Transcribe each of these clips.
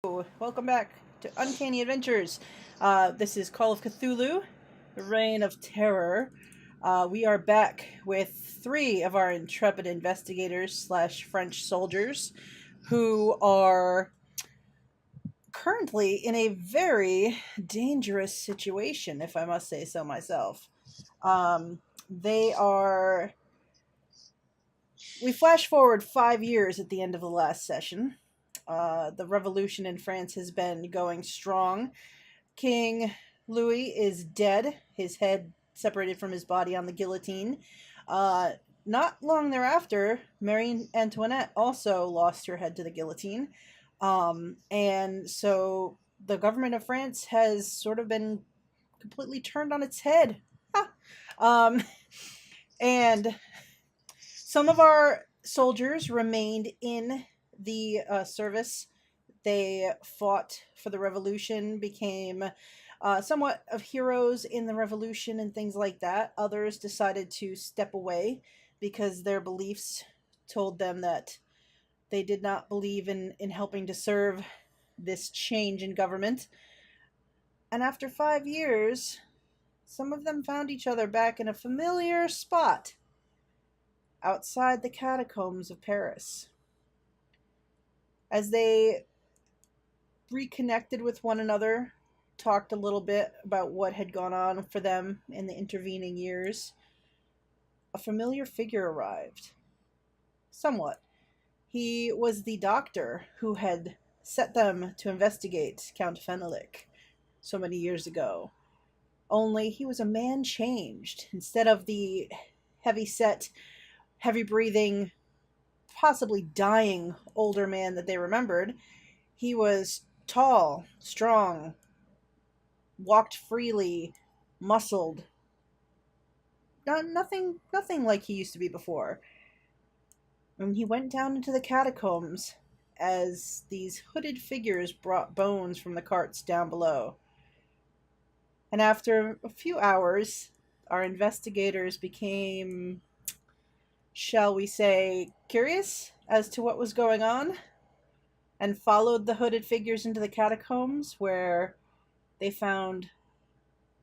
Welcome back to Uncanny Adventures. This is Call of Cthulhu, the Reign of Terror. We are back with three of our intrepid investigators slash French soldiers who are currently in a very dangerous situation, if I must say so myself. They are. We flash forward 5 years at the end of the last session. The revolution in France has been going strong. King Louis is dead, his head separated from his body on the guillotine. Not long thereafter, Marie Antoinette also lost her head to the guillotine. And so the government of France has sort of been completely turned on its head. um, and some of our soldiers remained in the service. They fought for the revolution, became somewhat of heroes in the revolution and things like that. Others decided to step away because their beliefs told them that they did not believe in helping to serve this change in government. And after 5 years, some of them found each other back in a familiar spot outside the catacombs of Paris. As they reconnected with one another, talked a little bit about what had gone on for them in the intervening years, a familiar figure arrived. Somewhat. He was the doctor who had set them to investigate Count Fenelick so many years ago. Only he was a man changed. Instead of the heavy-set, heavy-breathing, possibly dying older man that they remembered, he was tall, strong, walked freely, muscled. Nothing like he used to be before. And he went down into the catacombs as these hooded figures brought bones from the carts down below. And after a few hours, our investigators became, shall we say, curious as to what was going on, and followed the hooded figures into the catacombs, where they found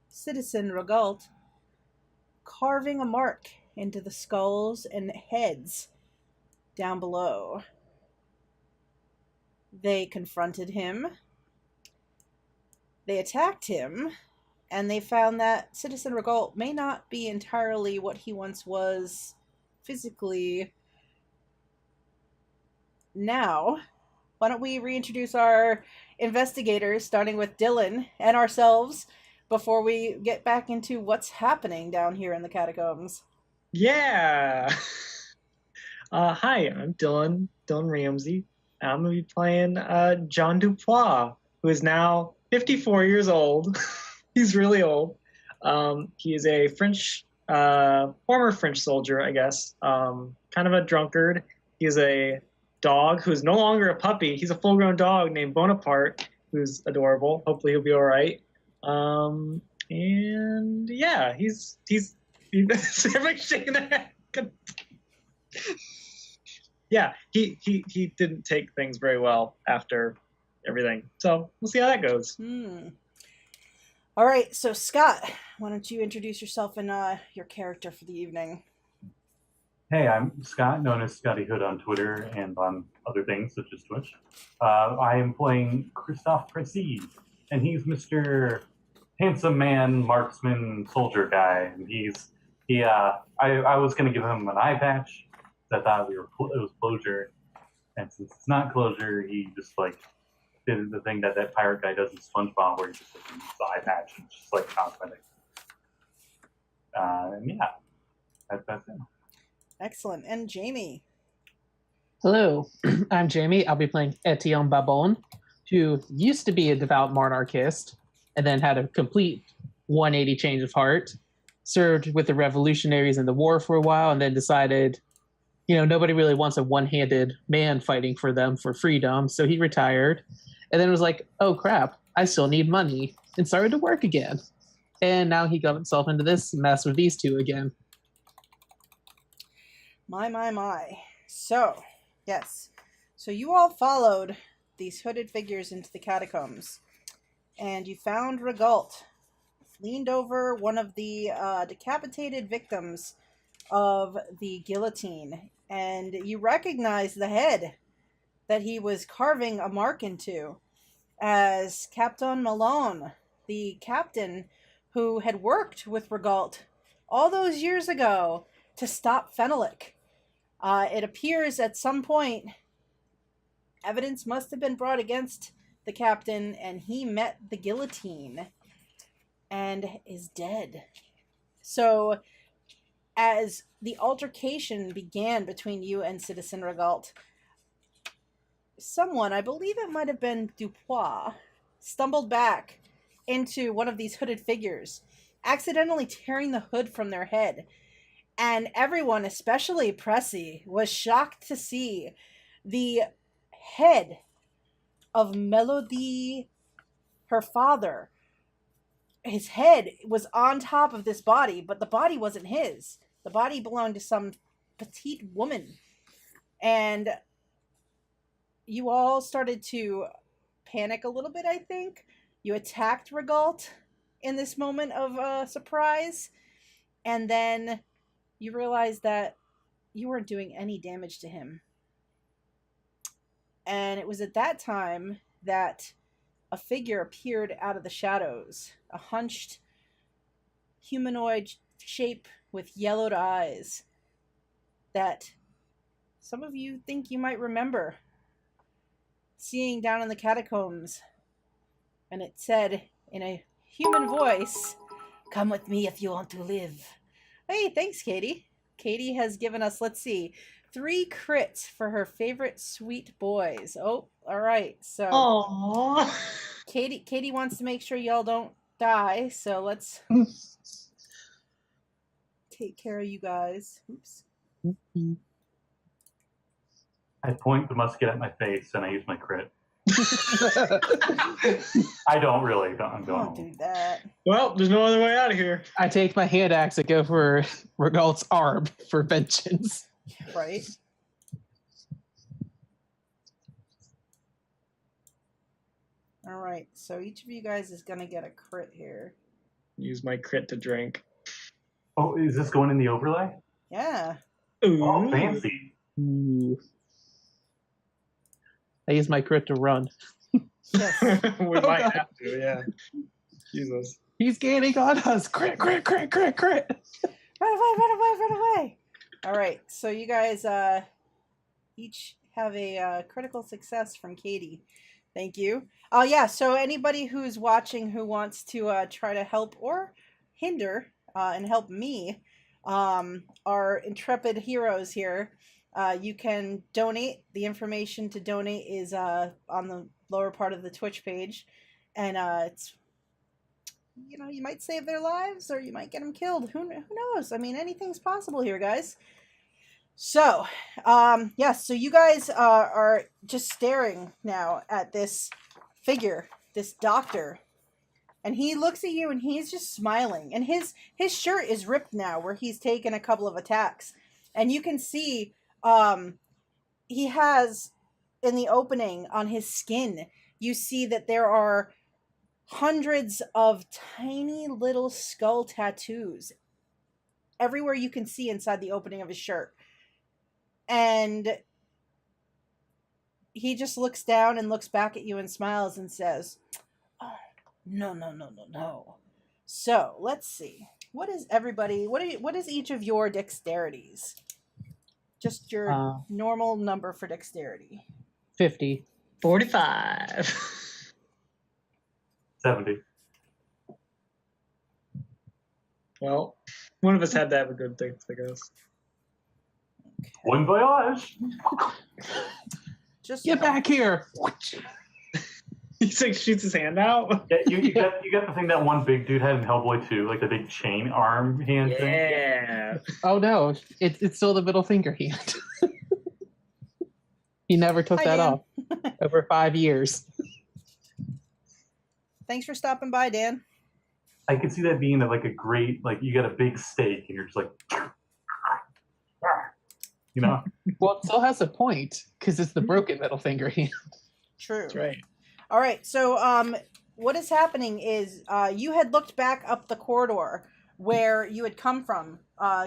Citizen Regault carving a mark into the skulls and heads down below. They confronted him, they attacked him, and they found that Citizen Regault may not be entirely what he once was physically. Now, why don't we reintroduce our investigators, starting with Dylan and ourselves, before we get back into what's happening down here in the catacombs. Yeah. Hi, I'm Dylan Ramsey. I'm going to be playing John Dupois, who is now 54 years old. He's really old. He is a former French soldier, I guess. Kind of a drunkard. He's a dog who's no longer a puppy. He's a full-grown dog named Bonaparte, who's adorable. Hopefully he'll be all right. And yeah, he's everybody's shaking their head. Yeah, he didn't take things very well after everything. So we'll see how that goes. All right, so Scott, why don't you introduce yourself and your character for the evening? Hey, I'm Scott, known as Scotty Hood on Twitter and on other things such as Twitch. I am playing Christophe Pressi, and he's Mr. Handsome Man, marksman, soldier guy. And I was going to give him an eye patch. I thought it was closure, and since it's not closure, he just did the thing that pirate guy does in SpongeBob, where he just uses the eye patch and just cosmetic. And yeah, that's it. Excellent. And Jamey. Hello, I'm Jamey. I'll be playing Etienne Babin, who used to be a devout monarchist and then had a complete 180 change of heart, served with the revolutionaries in the war for a while, and then decided, nobody really wants a one-handed man fighting for them for freedom, so he retired, and then was like, oh crap, I still need money, and started to work again. And now he got himself into this mess with these two again. My. So, yes. So you all followed these hooded figures into the catacombs, and you found Regalt leaned over one of the decapitated victims of the guillotine, and you recognize the head that he was carving a mark into as Captain Malone, the captain who had worked with Regalt all those years ago to stop Fenelic. It appears at some point evidence must have been brought against the captain, and he met the guillotine and is dead. So, as the altercation began between you and Citizen Regalt, someone, I believe it might have been Dupois, stumbled back into one of these hooded figures, accidentally tearing the hood from their head. And everyone, especially Pressi, was shocked to see the head of Melody, her father. His head was on top of this body, but the body wasn't his. The body belonged to some petite woman. And you all started to panic a little bit, I think. You attacked Regalt in this moment of surprise. And then you realized that you weren't doing any damage to him. And it was at that time that a figure appeared out of the shadows. A hunched humanoid shape with yellowed eyes that some of you think you might remember seeing down in the catacombs. And it said in a human voice, "Come with me if you want to live." Hey, thanks, Katie. Katie has given us, let's see, 3 crits for her favorite sweet boys. Oh, all right. So Aww. Katie wants to make sure y'all don't die, so let's take care of you guys. Oops. I point the musket at my face and I use my crit. I don't really. Don't do that. Well, there's no other way out of here. I take my hand axe and go for Regalt's arm for vengeance. Right. All right. So each of you guys is going to get a crit here. Use my crit to drink. Oh, is this going in the overlay? Yeah. Ooh. Oh, fancy. Ooh. I use my crit to run. Yes. We might have to, yeah. Jesus. He's gaining on us. Crit, crit, crit, crit, crit. Run away. All right. So you guys each have a critical success from Katie. Thank you. Yeah, so anybody who's watching who wants to try to help or hinder and help me, our intrepid heroes here, you can donate. The information to donate is on the lower part of the Twitch page. And it's, you know, you might save their lives or you might get them killed. Who knows? I mean, anything's possible here, guys. So, yes, so you guys are just staring now at this figure, this doctor. And he looks at you and he's just smiling. And his shirt is ripped now where he's taken a couple of attacks. And you can see he has, in the opening on his skin, you see that there are hundreds of tiny little skull tattoos everywhere you can see inside the opening of his shirt. And he just looks down and looks back at you and smiles and says, "Oh, no. So, let's see. What is everybody, what is each of your dexterities? Just your normal number for dexterity. 50. 45. 70. Well, one of us had to have a good thing, I guess. Bon voyage. Just Get back here. He's like shoots his hand out. Yeah, you got the thing that one big dude had in Hellboy 2, like the big chain arm hand thing. Yeah. Oh no, it's still the middle finger hand. He never took Hi, that Dan. off. Over 5 years. Thanks for stopping by, Dan. I could see that being like a great, like you got a big steak and you're just like, you know. Well, it still has a point because it's the broken middle finger hand. True. That's right. All right. So, what is happening is you had looked back up the corridor where you had come from,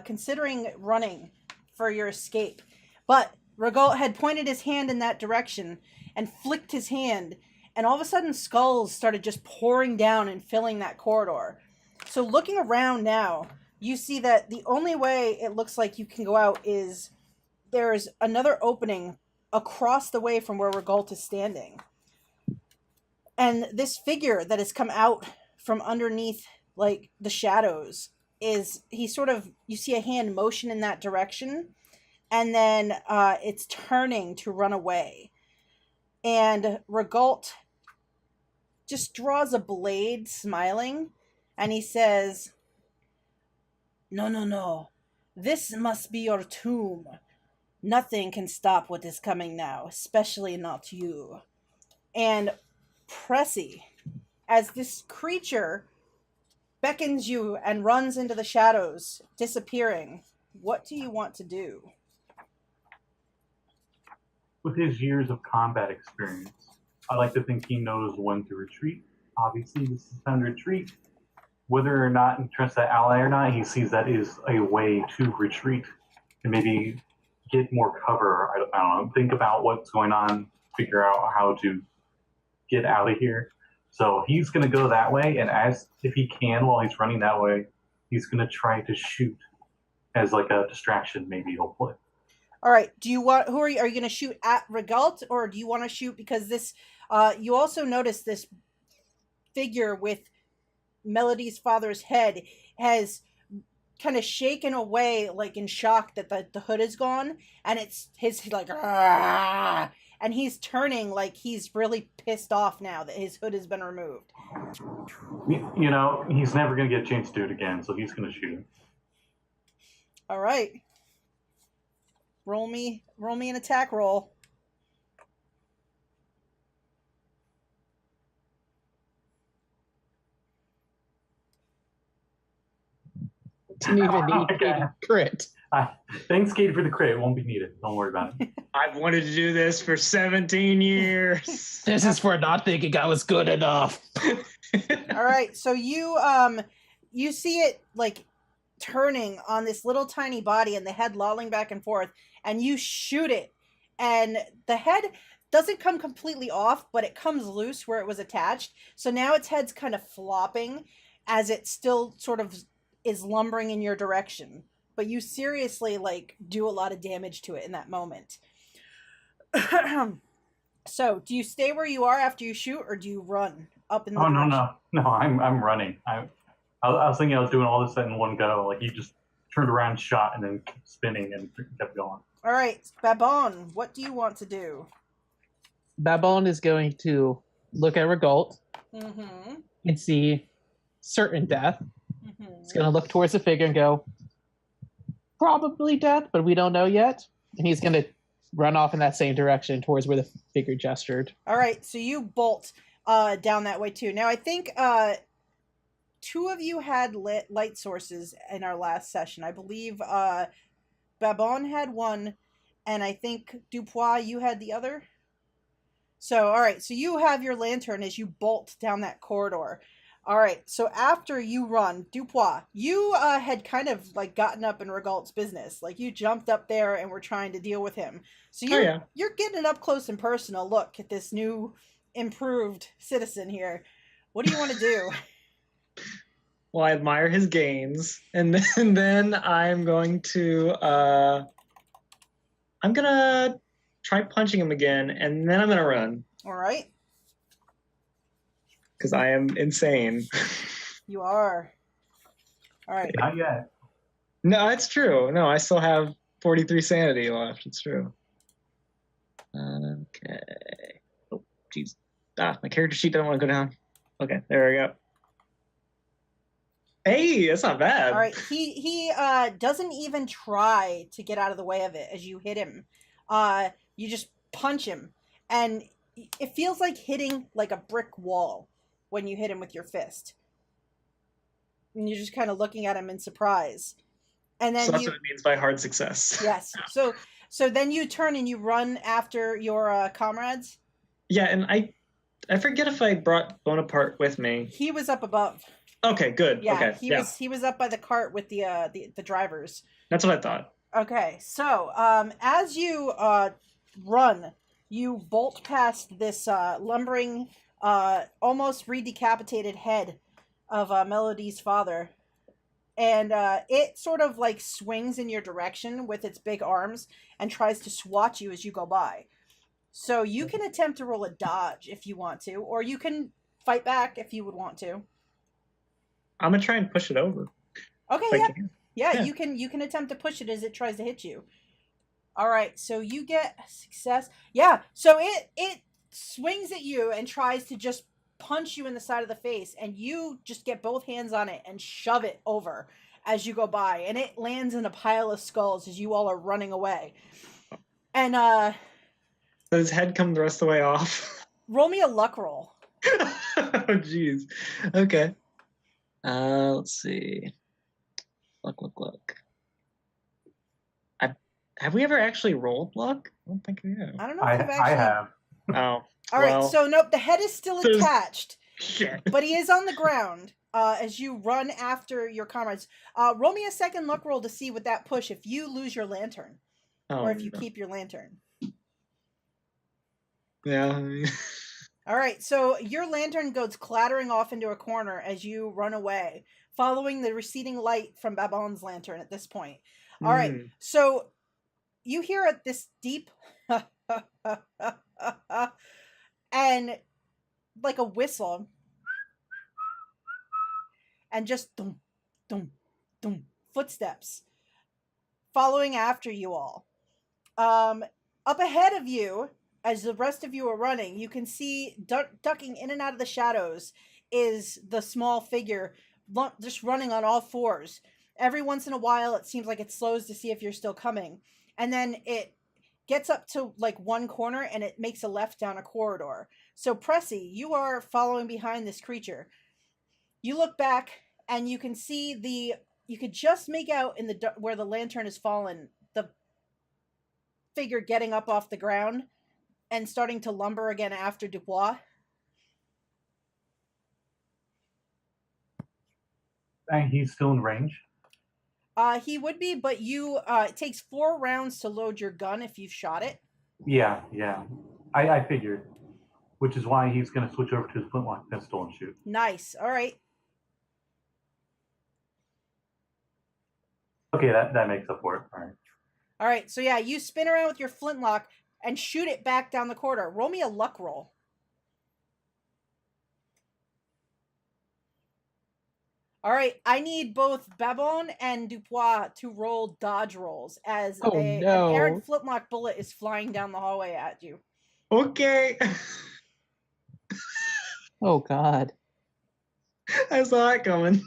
considering running for your escape. But Regault had pointed his hand in that direction and flicked his hand, and all of a sudden skulls started just pouring down and filling that corridor. So looking around now, you see that the only way it looks like you can go out is there's another opening across the way from where Regault is standing. And this figure that has come out from underneath, like, the shadows is, you see a hand motion in that direction, and then it's turning to run away. And Regault just draws a blade, smiling, and he says, "No, no, no. This must be your tomb. Nothing can stop what is coming now, especially not you." And Pressi, as this creature beckons you and runs into the shadows, disappearing, what do you want to do? With his years of combat experience, I like to think he knows when to retreat. Obviously, this is time to retreat. Whether or not he trusts that ally or not, he sees that is a way to retreat and maybe get more cover. I don't know. Think about what's going on, figure out how to get out of here. So he's going to go that way, and if he can, while he's running that way, he's going to try to shoot as like a distraction, maybe, hopefully. All right. Who are you going to shoot at Regault, or do you want to shoot because this? You also notice this figure with Melody's father's head has kind of shaken away, like in shock that the hood is gone, and it's his like, "Argh!" And he's turning like he's really pissed off now that his hood has been removed. You know, he's never going to get a chance to do it again, so he's going to shoot him. All right. Roll me an attack roll. Didn't even need a crit. Thanks, Katie, for the crit. It won't be needed. Don't worry about it. I've wanted to do this for 17 years. This is for not thinking I was good enough. All right, so you see it like turning on this little tiny body and the head lolling back and forth, and you shoot it, and the head doesn't come completely off, but it comes loose where it was attached. So now its head's kind of flopping as it still sort of is lumbering in your direction. But you seriously like do a lot of damage to it in that moment. So, do you stay where you are after you shoot, or do you run up in the direction? No, I'm running. I was thinking I was doing all this in one go. Like, you just turned around, shot, and then kept spinning and kept going. All right, Babin, what do you want to do? Babin is going to look at Regault and see certain death. He's going to look towards the figure and go, probably death, but we don't know yet. And he's going to run off in that same direction towards where the figure gestured. All right, so you bolt down that way too. Now, I think two of you had light sources in our last session. I believe Babin had one, and I think Dupois, you had the other. So, all right, so you have your lantern as you bolt down that corridor. All right, so after you run, Dupois, you had kind of like gotten up in Regault's business. Like, you jumped up there and were trying to deal with him. So you're getting up close and personal look at this new improved citizen here. What do you want to do? Well, I admire his gains, and then I'm going to try punching him again, and then I'm gonna run. All right. Because I am insane. You are. All right. Not yet. No, it's true. No, I still have 43 sanity left. It's true. Okay. Oh, jeez. My character sheet doesn't want to go down. Okay, there we go. Hey, that's not bad. All right. He doesn't even try to get out of the way of it as you hit him. You just punch him, and it feels like hitting like a brick wall when you hit him with your fist. And you're just kind of looking at him in surprise. And then so that's what it means by hard success. Yes. So then you turn and you run after your comrades? Yeah, and I forget if I brought Bonaparte with me. He was up above. Okay, good. Yeah, Okay, he was up by the cart with the drivers. That's what I thought. Okay, so as you run, you bolt past this lumbering, almost redecapitated head of Melody's father, and it sort of like swings in your direction with its big arms and tries to swat you as you go by. So you can attempt to roll a dodge if you want to, or you can fight back if you would want to. I'm gonna try and push it over. Okay, if I yeah. can. Yeah, Yeah. you can attempt to push it as it tries to hit you. All right, so you get a success. Yeah, so it swings at you and tries to just punch you in the side of the face, and you just get both hands on it and shove it over as you go by, and it lands in a pile of skulls as you all are running away. And Does his head come the rest of the way off? roll me a luck roll. Oh, jeez. Okay. Let's see. Look. Have we ever actually rolled luck? I don't think we have. I don't know if you've actually. I have. Oh. All right, so nope, the head is still there's- attached, Shit. but he is on the ground as you run after your comrades. Roll me a second luck roll to see with that push if you lose your lantern or if you keep your lantern. Yeah. All right, so your lantern goes clattering off into a corner as you run away, following the receding light from Babon's lantern at this point. All right, so you hear this deep and like a whistle and just dum, dum, dum, footsteps following after you all. Up ahead of you, as the rest of you are running, you can see ducking in and out of the shadows is the small figure just running on all fours. Every once in a while, it seems like it slows to see if you're still coming. And then it gets up to like one corner and it makes a left down a corridor. So Pressi, you are following behind this creature. You look back and you can see you could just make out in the where the lantern has fallen, the figure getting up off the ground and starting to lumber again after Dupois. And he's still in range. He would be, but it takes 4 rounds to load your gun if you've shot it. Yeah. I figured, which is why he's going to switch over to his flintlock pistol and shoot. Nice. All right. Okay, that makes up for it. All right. All right. So yeah, you spin around with your flintlock and shoot it back down the corridor. Roll me a luck roll. All right, I need both Babin and Dupois to roll dodge rolls as an errant flintlock bullet is flying down the hallway at you. Okay. Oh, God. I saw it coming.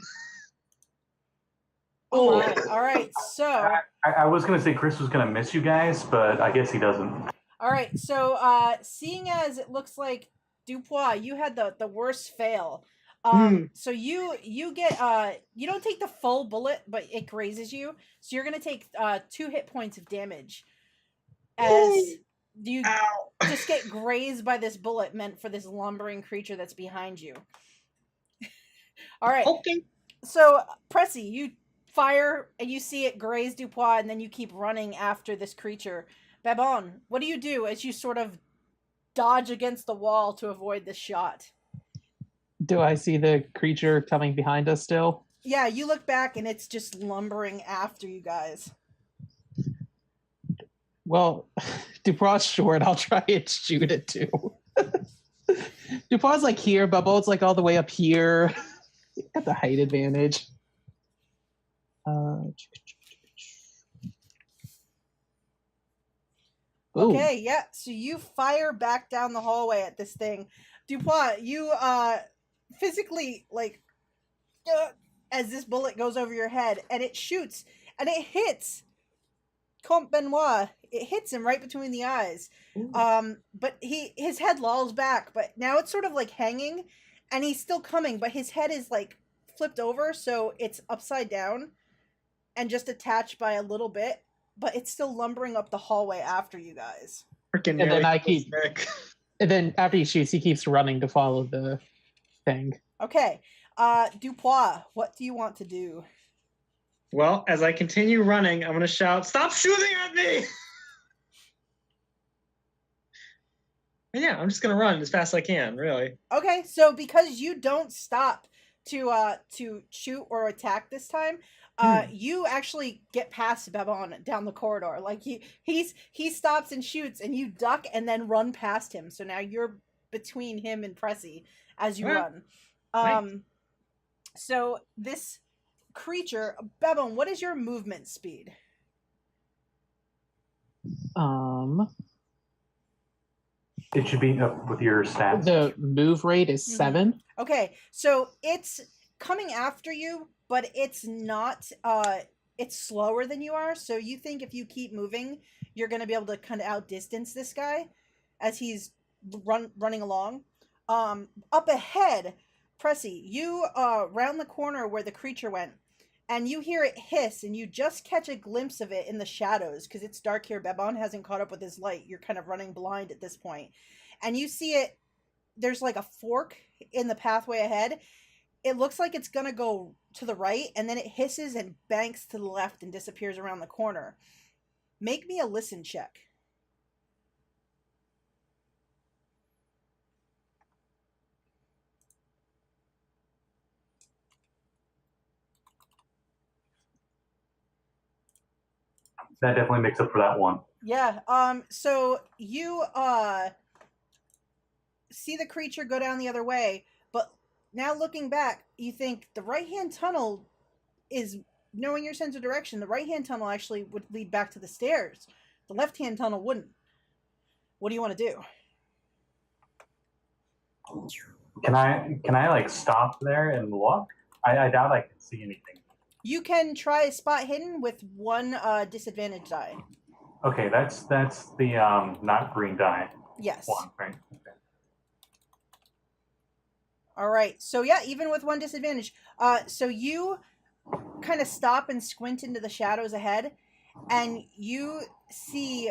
Oh my. All right, so... I was going to say Chris was going to miss you guys, but I guess he doesn't. All right, so seeing as it looks like Dupois, you had the worst fail. So you get you don't take the full bullet, but it grazes you. So you're gonna take 2 hit points of damage as you just get grazed by this bullet meant for this lumbering creature that's behind you. All right. Okay. So Pressi, you fire and you see it graze Dupois, and then you keep running after this creature. Babin, what do you do as you sort of dodge against the wall to avoid this shot? Do I see the creature coming behind us still? Yeah, you look back and it's just lumbering after you guys. Well, Dupois short. I'll try and shoot it too. Dupois like here, Babin's like all the way up here. Got the height advantage. Okay, yeah. So you fire back down the hallway at this thing. Dupois, you physically as this bullet goes over your head and it shoots and it hits Comte Benoit. It hits him right between the eyes. But his head lolls back, but now it's sort of like hanging and he's still coming, but his head is like flipped over, so it's upside down and just attached by a little bit, but it's still lumbering up the hallway after you guys. Freaking And then I keep And then after he shoots, he keeps running to follow the thing. Okay. Dupois, what do you want to do? Well, as I continue running, I'm going to shout, "Stop shooting at me!" And yeah, I'm just going to run as fast as I can, really. Okay, so because you don't stop to shoot or attack this time, you actually get past Babon down the corridor. Like he stops and shoots, and you duck and then run past him. So now you're between him and Pressi as you run. Nice. So this creature, Babon, what is your movement speed? It should be up with your stats. The move rate is 7. Okay, so it's coming after you, but it's not. It's slower than you are. So you think if you keep moving, you're going to be able to kind of outdistance this guy as he's running along. Up ahead, Pressi, you round the corner where the creature went, and you hear it hiss, and you just catch a glimpse of it in the shadows because it's dark here. Babon hasn't caught up with his light. You're kind of running blind at this point. And you see it, there's like a fork in the pathway ahead. It looks like it's going to go to the right, and then it hisses and banks to the left and disappears around the corner. Make me a listen check. That definitely makes up for that one. Yeah. So you see the creature go down the other way, but now looking back, you think the right-hand tunnel is, knowing your sense of direction, the right-hand tunnel actually would lead back to the stairs. The left-hand tunnel wouldn't. What do you want to do? Can I like stop there and look? I doubt I can see anything. You can try spot hidden with one disadvantage die. Okay, that's the not green die. Yes. One, right? Okay. All right. So yeah, even with one disadvantage. So you kind of stop and squint into the shadows ahead, and you see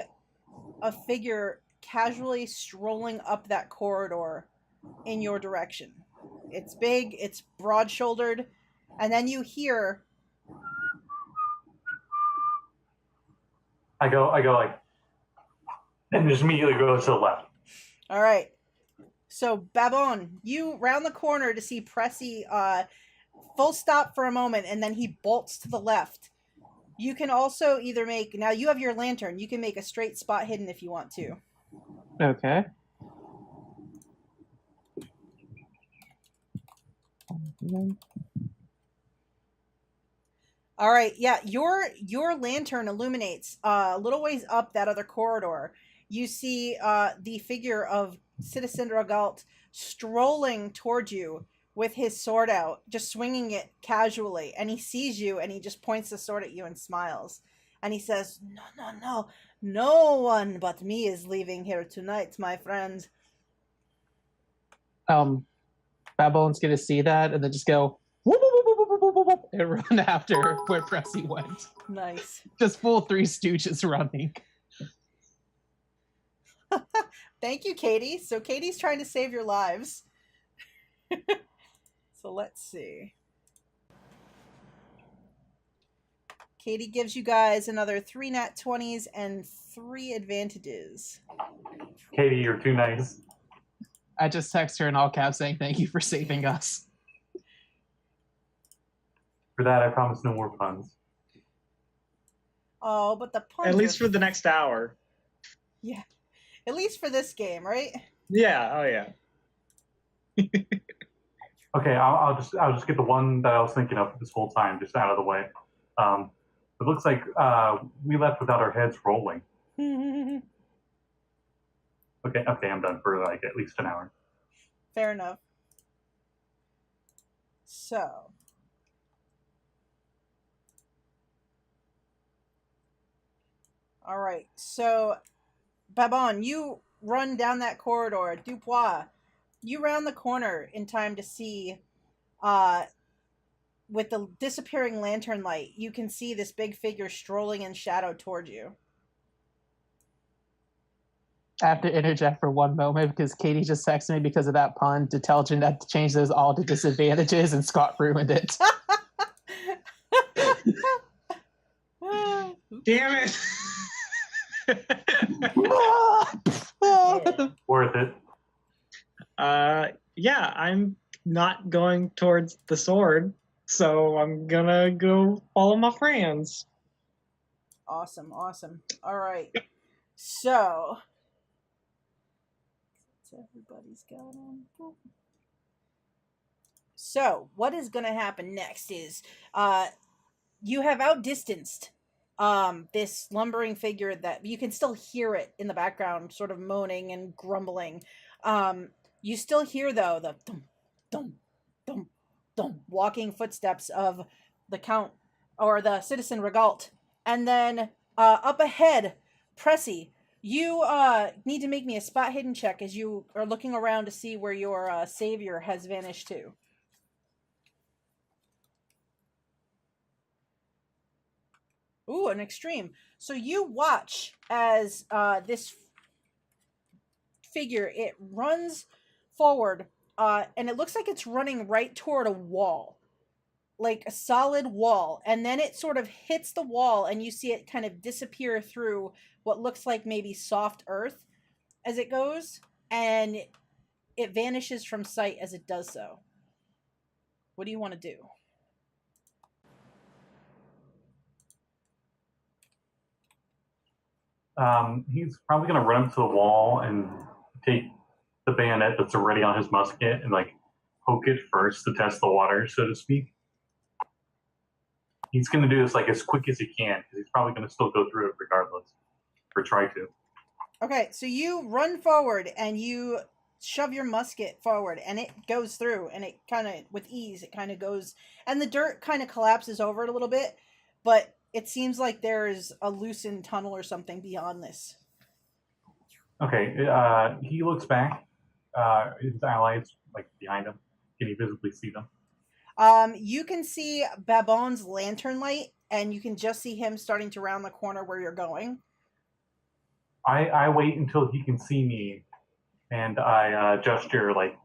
a figure casually strolling up that corridor in your direction. It's big, it's broad-shouldered, and then you hear... I go like, and just immediately go to the left. All right. So, Babon, you round the corner to see Pressi full stop for a moment, and then he bolts to the left. You can also either make... Now, you have your lantern. You can make a straight spot hidden if you want to. Okay. All right, yeah, your lantern illuminates a little ways up that other corridor. You see the figure of Citizen Rogalt strolling towards you with his sword out, just swinging it casually, and he sees you and he just points the sword at you and smiles. And he says, no one but me is leaving here tonight, my friend. Babylon's gonna see that and then just go whoop, whoop, whoop, whoop, whoop, whoop, whoop, and run after where Pressi went. Nice. Just full Three Stooges running. Thank you, Katie. So Katie's trying to save your lives. So let's see. Katie gives you guys another 3 nat 20s and 3 advantages. Katie, you're too nice. I just text her in all caps saying thank you for saving us. For that, I promise no more puns. Oh, but the puns... At least for the next hour. Yeah. At least for this game, right? Yeah, oh yeah. Okay, I'll just get the one that I was thinking of this whole time just out of the way. It looks like we left without our heads rolling. Okay, I'm done for like at least an hour. Fair enough. So. All right. So, Babon, you run down that corridor. Dupois, you round the corner in time to see, with the disappearing lantern light, you can see this big figure strolling in shadow towards you. I have to interject for one moment because Katie just texted me because of that pun to tell Jeanette to change those all to disadvantages, and Scott ruined it. Damn it! Worth it. Yeah, I'm not going towards the sword, so I'm gonna go follow my friends. Awesome. All right. So, everybody's got on. So, what is going to happen next is you have outdistanced this lumbering figure that you can still hear it in the background, sort of moaning and grumbling. You still hear, though, the dum, dum, dum, dum, walking footsteps of the Count or the Citizen Regalt. And then up ahead, Pressi, you need to make me a spot hidden check as you are looking around to see where your savior has vanished to. Ooh, an extreme. So you watch as this figure, it runs forward, and it looks like it's running right toward a wall. Like a solid wall. And then it sort of hits the wall, and you see it kind of disappear through what looks like maybe soft earth as it goes, and it vanishes from sight as it does so. What do you want to do? He's probably going to run up to the wall and take the bayonet that's already on his musket and like poke it first to test the water, so to speak. He's going to do this like as quick as he can because he's probably going to still go through it regardless, or try to. Okay, so you run forward and you shove your musket forward, and it goes through, and it kind of, with ease, it kind of goes, and the dirt kind of collapses over it a little bit, but it seems like there's a loosened tunnel or something beyond this. Okay, he looks back. His allies, like behind him, can you visibly see them? You can see Babon's lantern light, and you can just see him starting to round the corner where you're going. I wait until he can see me, and I gesture like,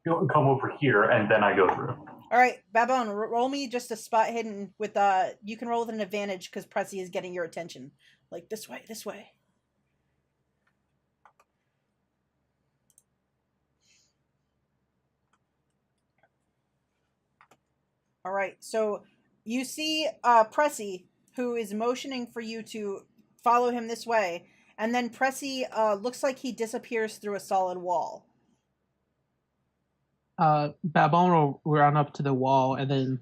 come over here, and then I go through. All right, Babon, roll me just a spot hidden with, you can roll with an advantage because Pressi is getting your attention. Like, this way, this way. All right, so you see Pressi, who is motioning for you to follow him this way, and then Pressi looks like he disappears through a solid wall. Babon will run up to the wall and then,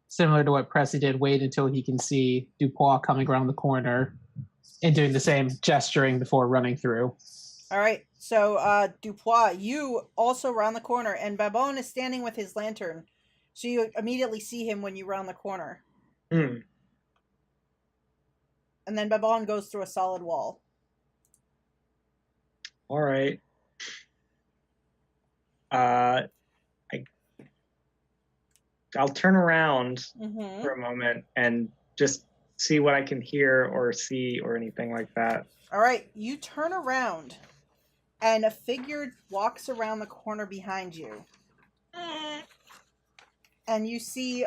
similar to what Pressi did, wait until he can see Dupois coming around the corner and doing the same gesturing before running through. All right, so Dupois, you also round the corner, and Babon is standing with his lantern, so you immediately see him when you round the corner. Mm. And then Babon goes through a solid wall. All right. I'll turn around for a moment and just see what I can hear or see or anything like that. All right, you turn around, and a figure walks around the corner behind you. And you see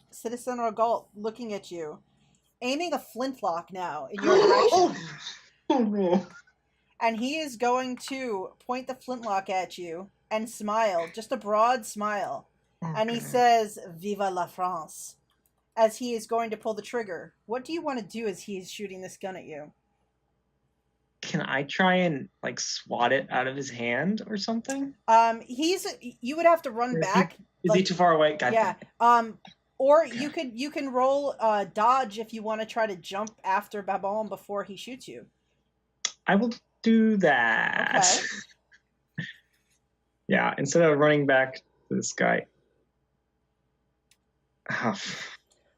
Citizen Regalt looking at you, aiming a flintlock now in your direction. Oh no. And he is going to point the flintlock at you and smile, just a broad smile. Okay. And he says, "Viva la France," as he is going to pull the trigger. What do you want to do as he is shooting this gun at you? Can I try and like swat it out of his hand or something? You would have to run back. Is he too far away? God yeah. Or you can roll dodge if you want to try to jump after Babon before he shoots you. I will do that. Okay. Yeah, instead of running back to this guy.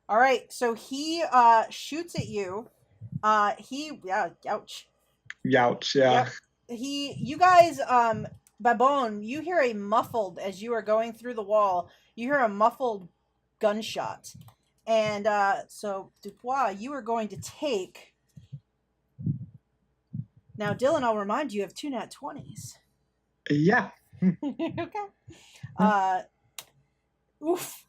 All right, so he shoots at you. Ouch. Youch, yeah. Yep. You guys, Babon, you hear a muffled, as you are going through the wall, you hear a muffled gunshot. And so, Dupois, you are going to take Now, Dylan, I'll remind you of 2 nat 20s. Yeah. Okay. Oof.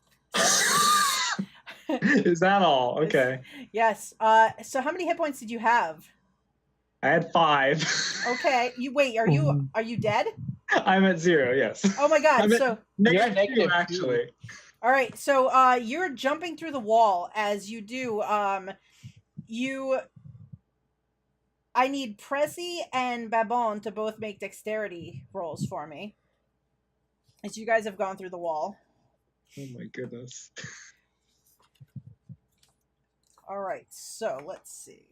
Is that all? Okay. Yes. So how many hit points did you have? I had 5. Okay. Are you dead? I'm at 0, yes. Oh my god. I'm at So negative Yeah, 2, -2. actually. all right. So you're jumping through the wall. As you do, I need Pressi and Babin to both make dexterity rolls for me. As you guys have gone through the wall. Oh my goodness. All right. So let's see.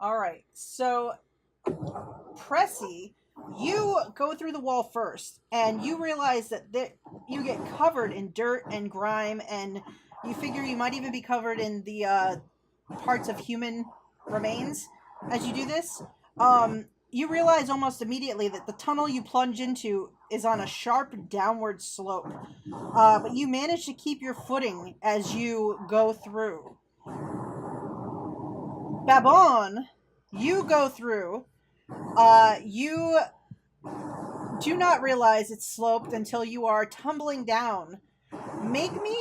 All right. So Pressi, you go through the wall first, and you realize that you get covered in dirt and grime, and you figure you might even be covered in the parts of human remains as you do this. You realize almost immediately that the tunnel you plunge into is on a sharp downward slope, but you manage to keep your footing as you go through. Babon, you go through. You do not realize it's sloped until you are tumbling down. Make me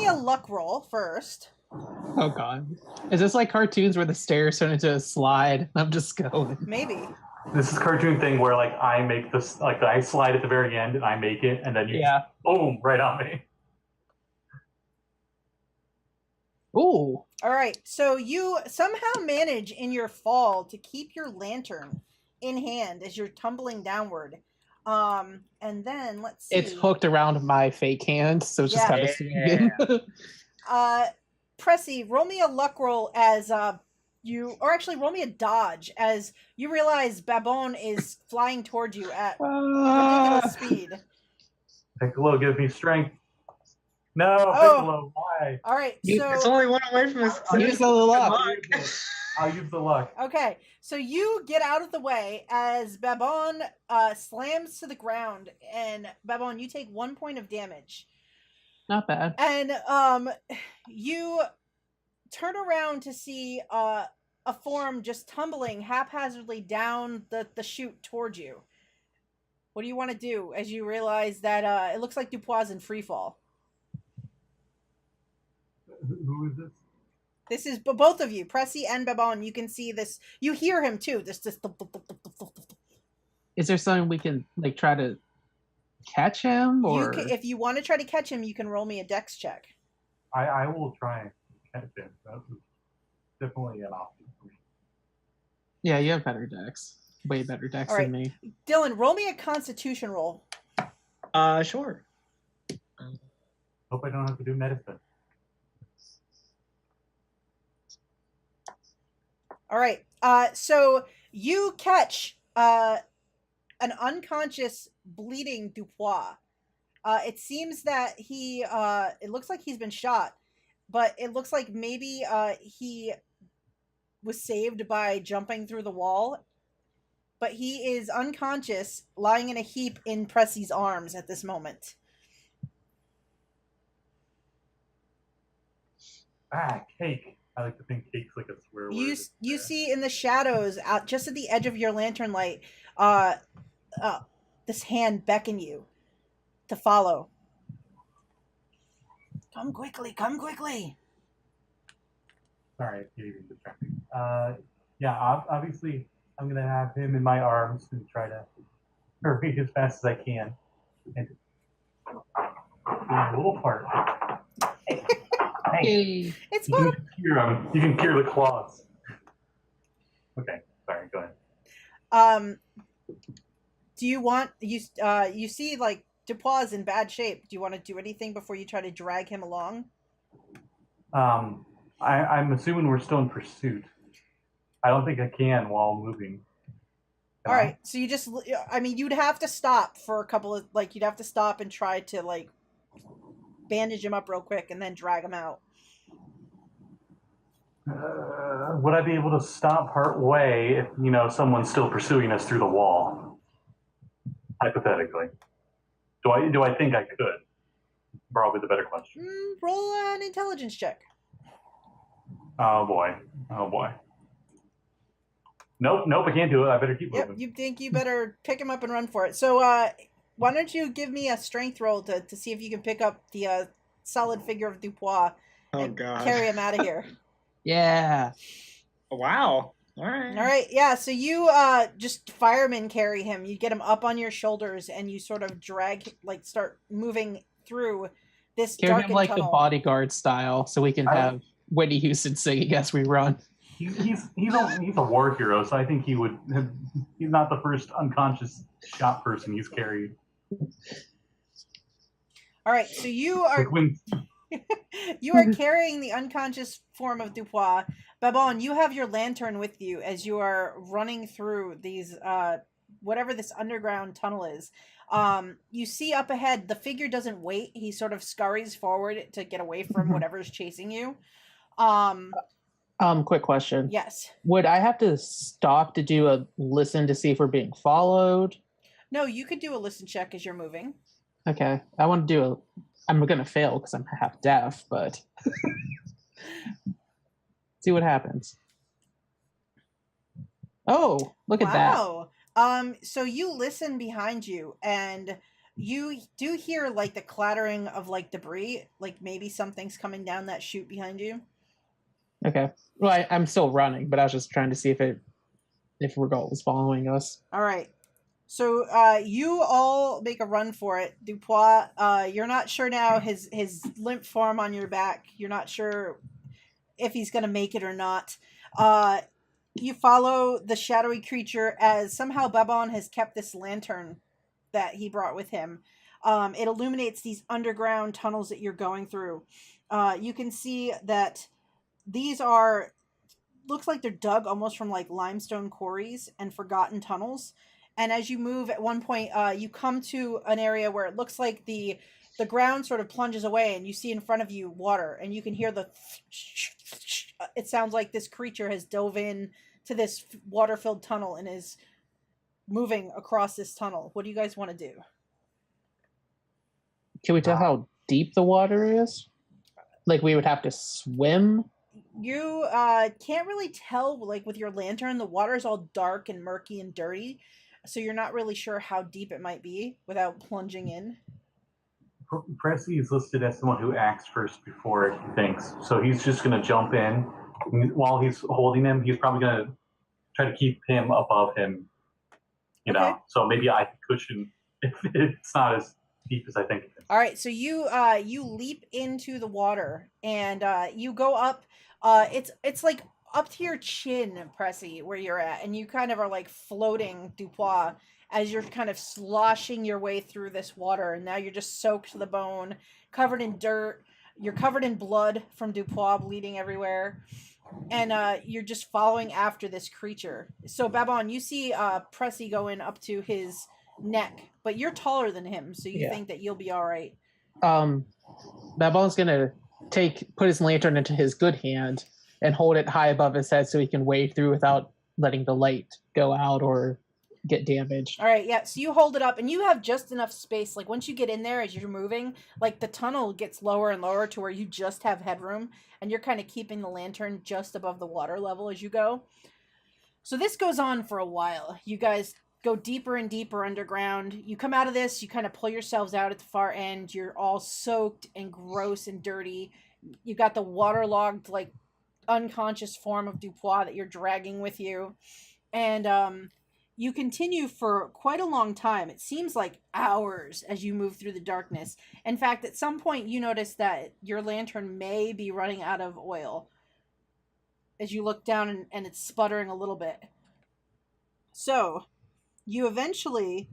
a luck roll first. Oh god. Is this like cartoons where the stairs turn into a slide? I'm just going. Maybe. This is cartoon thing where like I make this, like I slide at the very end and I make it, and then you just, boom, right on me. Ooh. All right. So you somehow manage in your fall to keep your lantern in hand as you're tumbling downward. And then let's see. It's hooked around my fake hand, so it's just kind of swinging. Pressi, roll me a luck roll as roll me a dodge as you realize Babon is flying towards you at ridiculous speed. Piccolo, give me strength. No, Piccolo, why? All right, so it's only one away from us. Use the luck. I'll use the luck. Okay, so you get out of the way as Babon slams to the ground, and Babon, you take 1 point of damage. Not bad. And you turn around to see a form just tumbling haphazardly down the chute towards you. What do you want to do as you realize that it looks like Dupois in free fall? Who is this? This is both of you, Pressi and Babon. You can see this. You hear him too. This. Is there something we can like try to catch him, or if you want to try to catch him, you can roll me a dex check. I will try and catch him. That was definitely an option for me. Yeah, you have better decks. Way better decks than me. Dylan, roll me a Constitution roll. Sure. Hope I don't have to do medicine. All right. So you catch an unconscious, bleeding Dupois. It seems that it looks like he's been shot, but it looks like maybe he was saved by jumping through the wall. But he is unconscious, lying in a heap in Pressi's arms at this moment. Cake. I like to think cake's like a swear word. You see in the shadows, out just at the edge of your lantern light, this hand beckon you to follow. Come quickly, come quickly. Sorry, I can't even distract me. Obviously, I'm gonna have him in my arms and try to hurry as fast as I can. And a little part. Hey. It's fun. You can hear the claws. Okay, sorry, go ahead. Do you want you see like Dupois in bad shape? Do you want to do anything before you try to drag him along? I'm assuming we're still in pursuit. I don't think I can while moving. All right, so you just, you'd have to stop for a couple of, you'd have to stop and try to, bandage him up real quick and then drag him out. Would I be able to stop part way if, someone's still pursuing us through the wall? Hypothetically. Do I think I could? Probably the better question. Roll an intelligence check. Oh boy. Oh boy. Nope, I can't do it. I better keep Yep, moving. you think you better pick him up and run for it. So, why don't you give me a strength roll to see if you can pick up the solid figure of Dupois Oh and God. carry him out of here. Yeah. Wow. All right. All right, yeah. So you just fireman carry him. You get him up on your shoulders, and you sort of drag, like, start moving through this Carry him darkened like the tunnel. bodyguard style, so we can have Whitney Houston singing as we run. He's a war hero, so I think he would. He's not the first unconscious shot person he's carried. All right, so you are you are carrying the unconscious form of Dupois. Babon, you have your lantern with you as you are running through these whatever this underground tunnel is. You see up ahead, the figure doesn't wait. He sort of scurries forward to get away from whatever's chasing you. Quick question. Yes. Would I have to stop to do a listen to see if we're being followed? No, you could do a listen check as you're moving. Okay. I want to do I'm going to fail because I'm half deaf, but see what happens. Oh, look at that. Wow. So you listen behind you, and you do hear like the clattering of like debris, like maybe something's coming down that chute behind you. Okay. Well, I'm still running, but I was just trying to see if Regal was following us. All right. So you all make a run for it. Dupois, you're not sure now his limp form on your back. You're not sure if he's going to make it or not. You follow the shadowy creature as somehow Babon has kept this lantern that he brought with him. It illuminates these underground tunnels that you're going through. You can see that these looks like they're dug almost from like limestone quarries and forgotten tunnels. And as you move at one point, you come to an area where it looks like the ground sort of plunges away, and you see in front of you water, and you can hear it sounds like this creature has dove in to this water-filled tunnel and is moving across this tunnel. What do you guys want to do? Can we tell how deep the water is? Like we would have to swim? You can't really tell, like with your lantern. The water is all dark and murky and dirty, so you're not really sure how deep it might be without plunging in. Pressi is listed as someone who acts first before he thinks, so he's just going to jump in. While he's holding him, he's probably going to try to keep him above him, you know. So maybe I can cushion if it's not as deep as I think it is. All right, so you leap into the water, and you go up. It's like up to your chin, Pressi, where you're at, and you kind of are like floating, Dupois, as you're kind of sloshing your way through this water, and now you're just soaked to the bone, covered in dirt. You're covered in blood from Dupois, bleeding everywhere, and you're just following after this creature. So Babon, you see Pressi going up to his neck, but you're taller than him, so you think that you'll be all right. Babon's gonna put his lantern into his good hand and hold it high above his head so he can wade through without letting the light go out or get damaged. All right, yeah. So you hold it up, and you have just enough space. Like once you get in there, as you're moving, like the tunnel gets lower and lower to where you just have headroom, and you're kind of keeping the lantern just above the water level as you go. So this goes on for a while. You guys go deeper and deeper underground. You come out of this, you kind of pull yourselves out at the far end. You're all soaked and gross and dirty. You've got the waterlogged, like, unconscious form of Dupois that you're dragging with you. And you continue for quite a long time. It seems like hours as you move through the darkness. In fact, at some point you notice that your lantern may be running out of oil as you look down and it's sputtering a little bit. So you eventually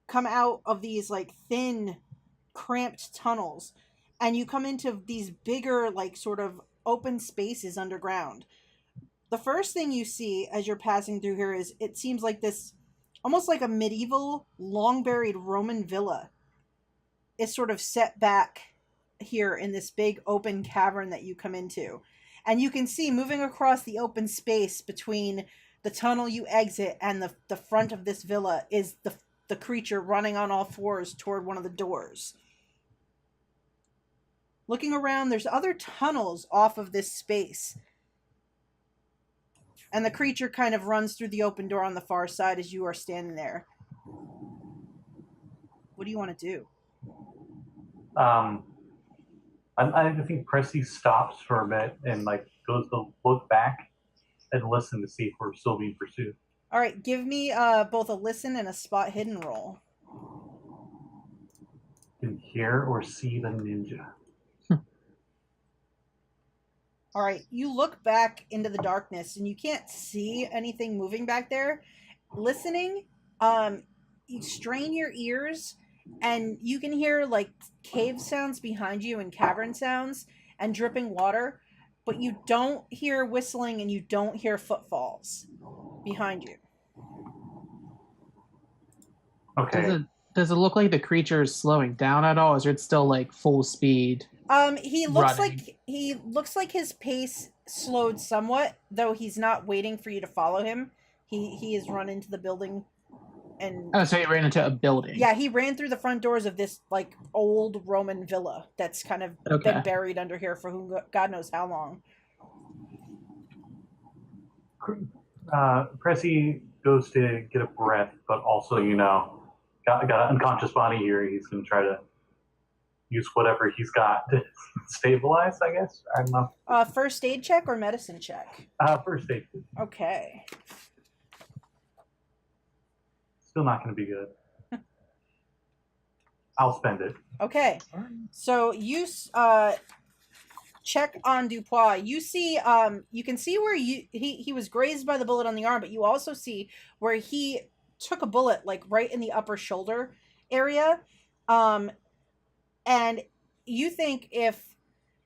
come out of these like thin, cramped tunnels, and you come into these bigger, like sort of open spaces underground. The first thing you see as you're passing through here is it seems like this, almost like a medieval, long buried Roman villa is sort of set back here in this big open cavern that you come into. And you can see moving across the open space between the tunnel you exit and the front of this villa is the creature running on all fours toward one of the doors. Looking around, there's other tunnels off of this space. And the creature kind of runs through the open door on the far side as you are standing there. What do you want to do? I think Pressi stops for a bit and like goes to look back and listen to see if we're still being pursued. All right, give me both a listen and a spot hidden roll. Can hear or see the ninja. All right, you look back into the darkness and you can't see anything moving back there. Listening, you strain your ears and you can hear like cave sounds behind you and cavern sounds and dripping water, but you don't hear whistling and you don't hear footfalls behind you. Okay. Does it look like the creature is slowing down at all, or is it still like full speed? He looks running? like his pace slowed somewhat, though he's not waiting for you to follow him. He has run into the building, and Oh, so he ran into a building. yeah, he ran through the front doors of this like old Roman villa that's kind of been buried under here for who God knows how long. Pressi goes to get a breath, but also, got an unconscious body here. He's going to try to use whatever he's got to stabilize, I guess. I don't know. First aid check or medicine check? First aid. Okay. Still not going to be good. I'll spend it. Okay. So you check on Dupois. You see, you can see where he was grazed by the bullet on the arm, but you also see where he took a bullet like right in the upper shoulder area. And you think if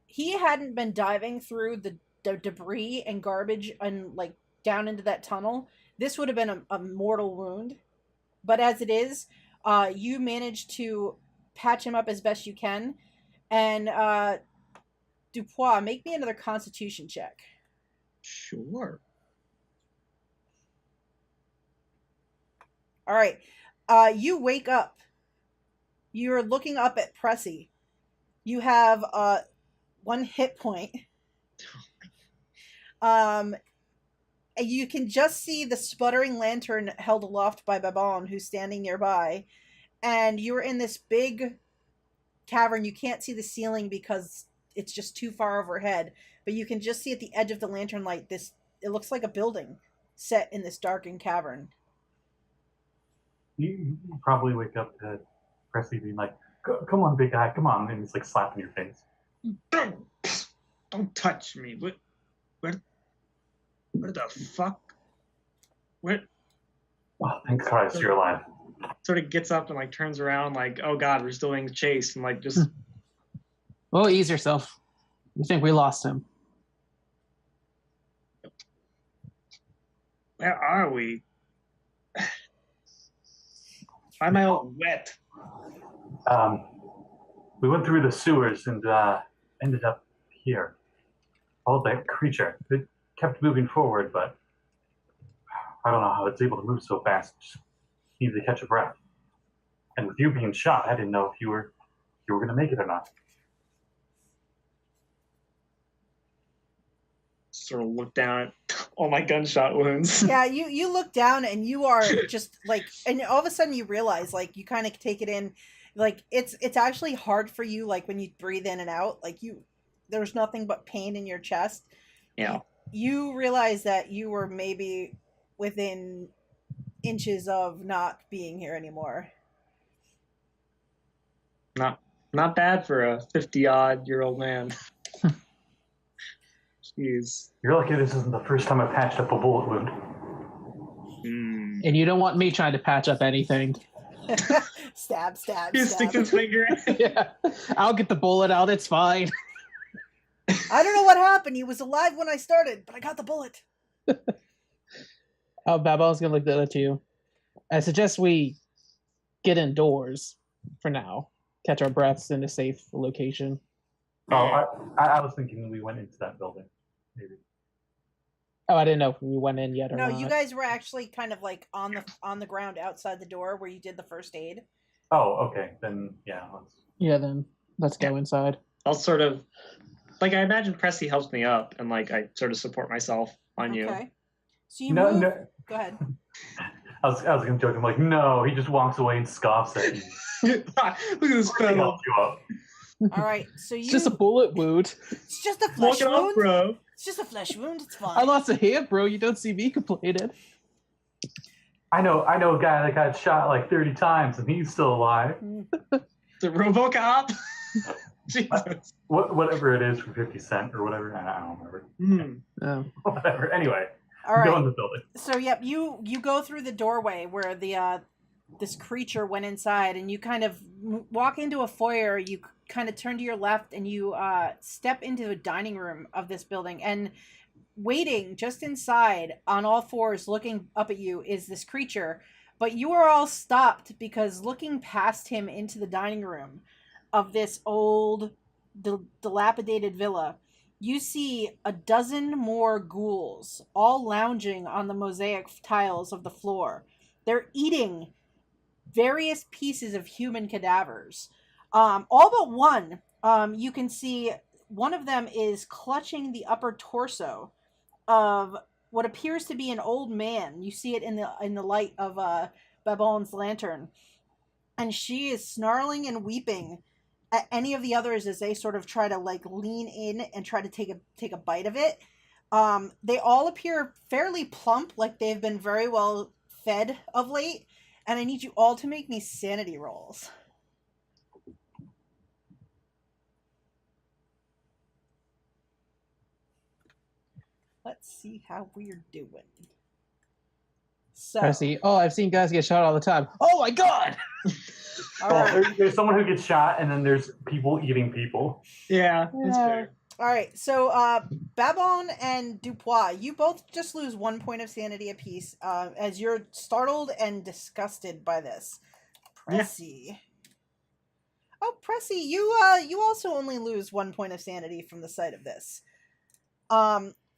he hadn't been diving through the debris and garbage and like down into that tunnel, this would have been a mortal wound. But as it is, you managed to patch him up as best you can. And Dupois, make me another Constitution check. Sure. All right. You wake up. You're looking up at Pressi. You have 1 hit point. And you can just see the sputtering lantern held aloft by Babin, who's standing nearby. And you're in this big cavern. You can't see the ceiling because it's just too far overhead. But you can just see at the edge of the lantern light it looks like a building set in this darkened cavern. You probably wake up to Pressi being like, come on, big guy, come on. And he's like slapping your face. Don't touch me. Where the fuck? Where? Oh, thank Christ you're alive. Sort of gets up and like turns around like, oh God, we're still being chased, and like just. Well, ease yourself. You think we lost him? Where are we? Why am I all wet? We went through the sewers and ended up here. Followed that creature. It kept moving forward, but I don't know how it's able to move so fast. Just needed to catch a breath. And with you being shot, I didn't know if you were going to make it or not. Sort of look down at all my gunshot wounds. Yeah, you look down and you are just like, and all of a sudden you realize, like, you kind of take it in, like it's actually hard for you, like when you breathe in and out, like there's nothing but pain in your chest. Yeah. You realize that you were maybe within inches of not being here anymore. Not bad for a 50-odd-year-old man. Jeez. You're lucky this isn't the first time I've patched up a bullet wound. And you don't want me trying to patch up anything. Stab. He sticks his finger in. Yeah, I'll get the bullet out. It's fine. I don't know what happened. He was alive when I started, but I got the bullet. Babel's gonna look at you. I suggest we get indoors for now. Catch our breaths in a safe location. Oh, I was thinking we went into that building. Maybe. Oh, I didn't know if we went in yet or No, not. you guys were actually kind of like on the ground outside the door where you did the first aid. Oh, okay. Then yeah. Then let's go inside. I'll sort of, like, I imagine Pressi helps me up, and like I sort of support myself on you. Okay. So you move. No. Go ahead. I was going to joke. I'm like, no. He just walks away and scoffs at you. Look at this He fellow. helps you up. All right. So you. It's just a bullet wound. It's just a flesh Walk it wound, up, bro. It's just a flesh wound. It's fine. I lost a hand, bro. You don't see me complaining. I know a guy that got shot like 30 times and he's still alive. The RoboCop. Jesus. Whatever it is for 50 Cent or whatever. I don't remember. Oh. Whatever. Anyway, All right. go in the building. So yep, you go through the doorway where the this creature went inside, and you kind of walk into a foyer. You kind of turn to your left, and you step into the dining room of this building. And waiting just inside on all fours, looking up at you, is this creature. But you are all stopped because looking past him into the dining room of this old, dilapidated villa, you see a dozen more ghouls, all lounging on the mosaic tiles of the floor. They're eating various pieces of human cadavers. All but one. You can see one of them is clutching the upper torso of what appears to be an old man. You see it in the light of Babin's lantern. And she is snarling and weeping at any of the others as they sort of try to like lean in and try to take a bite of it. They all appear fairly plump, like they've been very well fed of late, and I need you all to make me sanity rolls. Let's see how we're doing. So, Pressi. Oh, I've seen guys get shot all the time. Oh my god! all Well, right. there's someone who gets shot, and then there's people eating people. Yeah, that's fair. All right, so Babin and Dupois, you both just lose 1 point of sanity apiece as you're startled and disgusted by this. Pressi. Yeah. Oh, Pressi, you also only lose 1 point of sanity from the sight of this.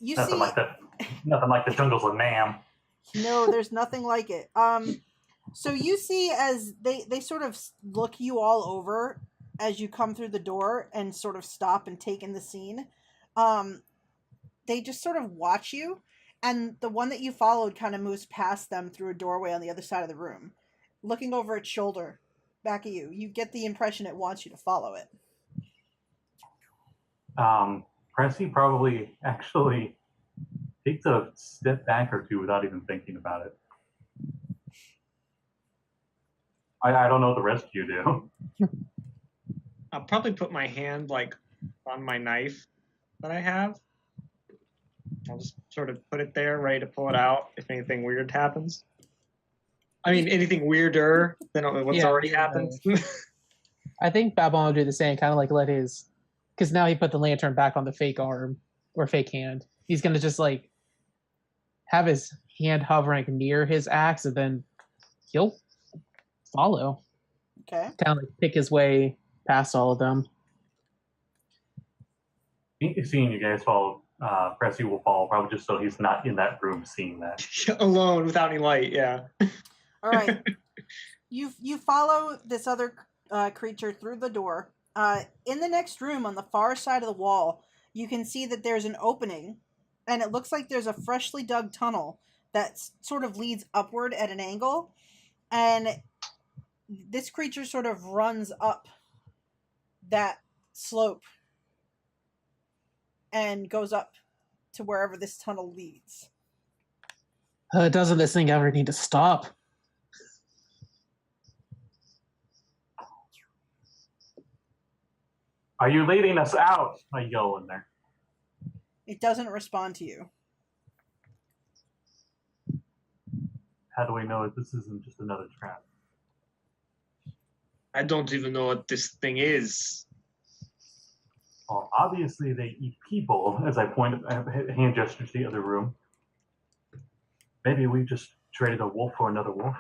You Nothing see, like that. Nothing like the jungles of Nam. No, there's nothing like it. So you see as they sort of look you all over as you come through the door and sort of stop and take in the scene. They just sort of watch you, and the one that you followed kind of moves past them through a doorway on the other side of the room, looking over its shoulder back at you. You get the impression it wants you to follow it. Pressi probably actually takes a step back or two without even thinking about it. I don't know what the rest of you do. I'll probably put my hand like on my knife that I have. I'll just sort of put it there, ready to pull it out if anything weird happens. I mean, anything weirder than what's already happened. I think Babin will do the same, kind of like let his, because now he put the lantern back on the fake arm or fake hand. He's gonna just like have his hand hovering near his axe, and then he'll follow. Okay. Kind of like pick his way past all of them. Seeing you guys follow, Pressi will follow, probably just so he's not in that room seeing that. Alone without any light, yeah. All right. You follow this other creature through the door. In the next room on the far side of the wall, you can see that there's an opening, and it looks like there's a freshly dug tunnel that sort of leads upward at an angle, and this creature sort of runs up that slope and goes up to wherever this tunnel leads. Doesn't this thing ever need to stop? Are you leading us out? I yell in there. It doesn't respond to you. How do we know that this isn't just another trap? I don't even know what this thing is. Well, obviously they eat people, as I hand gestures to the other room. Maybe we just traded a wolf for another wolf.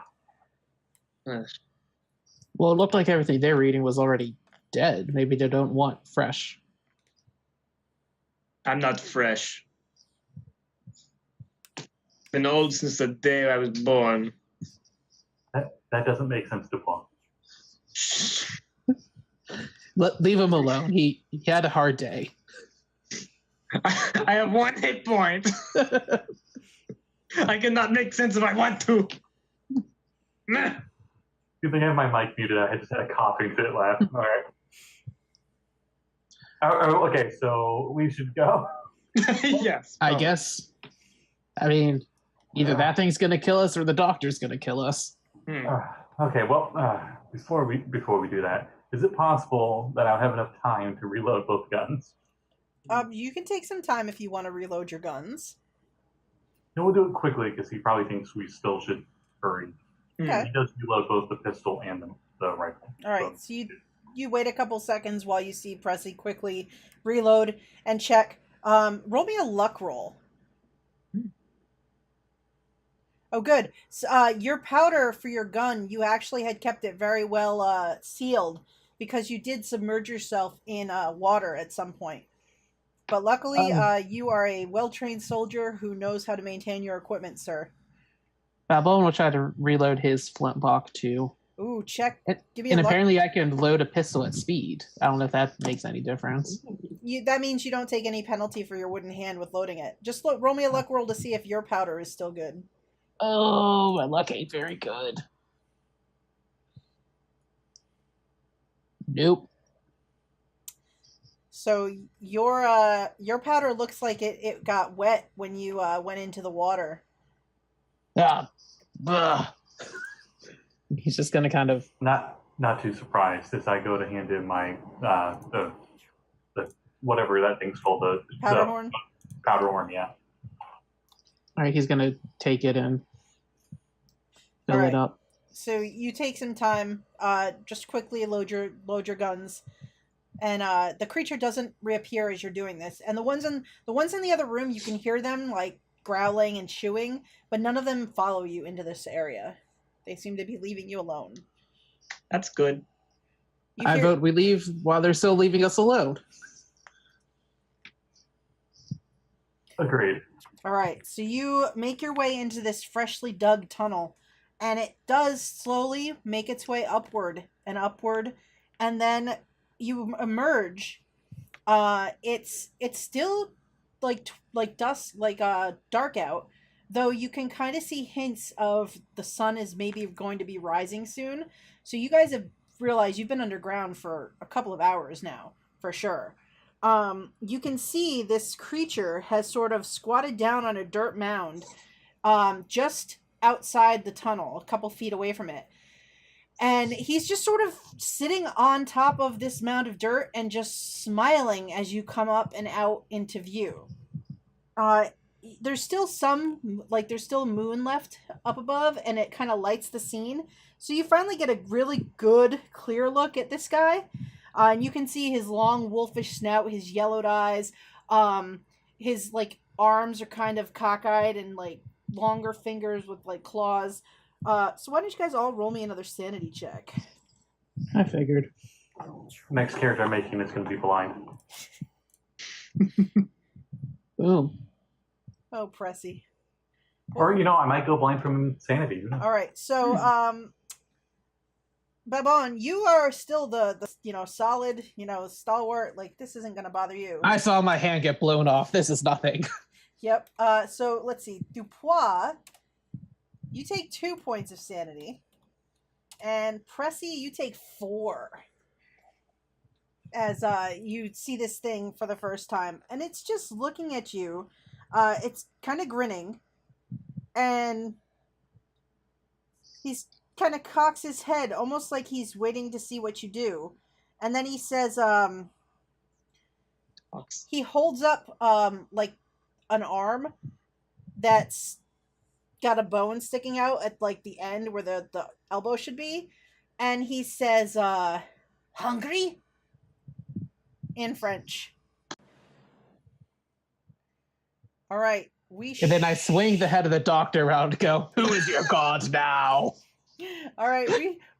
Well, it looked like everything they're eating was already dead. Maybe they don't want fresh. I'm not fresh. Been old since the day I was born. That doesn't make sense to Paul. Leave him alone. He had a hard day. I have 1 hit point. I cannot make sense if I want to. Meh. Good thing I have my mic muted. I just had a coughing fit laugh. All right. Okay, so we should go. Yes. I guess. I mean, either that thing's gonna kill us or the doctor's gonna kill us. Okay, well, before we do that, is it possible that I'll have enough time to reload both guns? You can take some time if you want to reload your guns. And we'll do it quickly because he probably thinks we still should hurry. Okay. He does reload both the pistol and the rifle. All right, so you wait a couple seconds while you see Pressi quickly reload and check. Roll me a luck roll. Oh, good. So, your powder for your gun, you actually had kept it very well sealed because you did submerge yourself in water at some point. But luckily, you are a well-trained soldier who knows how to maintain your equipment, sir. Babon will try to reload his flintlock too. Ooh, check. Give me And a luck. apparently I can load a pistol at speed. I don't know if that makes any difference. That means you don't take any penalty for your wooden hand with loading it. Just roll me a luck roll to see if your powder is still good. Oh, my luck ain't very good. Nope. So your powder looks like it got wet when you went into the water. He's just gonna kind of Not too surprised as I go to hand in my the whatever that thing's called, the Powder horn? Powder horn, yeah. all right. He's gonna take it and fill it up. So you take some time, just quickly load your guns, and the creature doesn't reappear as you're doing this. And the ones in the other room, you can hear them like growling and chewing, but none of them follow you into this area. They seem to be leaving you alone. That's good. I vote we leave while they're still leaving us alone. Agreed. All right, so you make your way into this freshly dug tunnel, and it does slowly make its way upward, and then you emerge. It's still like dusk, dark out, though you can kind of see hints of the sun is maybe going to be rising soon. So you guys have realized you've been underground for a couple of hours now, for sure. You can see this creature has sort of squatted down on a dirt mound, just outside the tunnel, a couple feet away from it. And he's just sort of sitting on top of this mound of dirt and just smiling as you come up and out into view. There's still there's still moon left up above, and it kind of lights the scene. So you finally get a really good, clear look at this guy. And you can see his long wolfish snout, his yellowed eyes. His arms are kind of cockeyed and longer fingers with claws. So why don't you guys all roll me another sanity check? I figured. Next character I'm making is going to be blind. Boom. Oh, Pressi. Or, I might go blind from insanity. All right, so Babon, you are still the solid, stalwart. This isn't gonna bother you. I saw my hand get blown off. This is nothing. Yep. So let's see. Dupois, you take 2 points of sanity, and Pressi, you take 4. As you see this thing for the first time, and it's just looking at you. It's kind of grinning, and he's kind of cocks his head, almost like he's waiting to see what you do. And then he says, he holds up an arm that's got a bone sticking out at the end where the elbow should be, and he says, "Hungry?" in French. All right, And then I swing the head of the doctor around and go, "Who is your god now?" All right,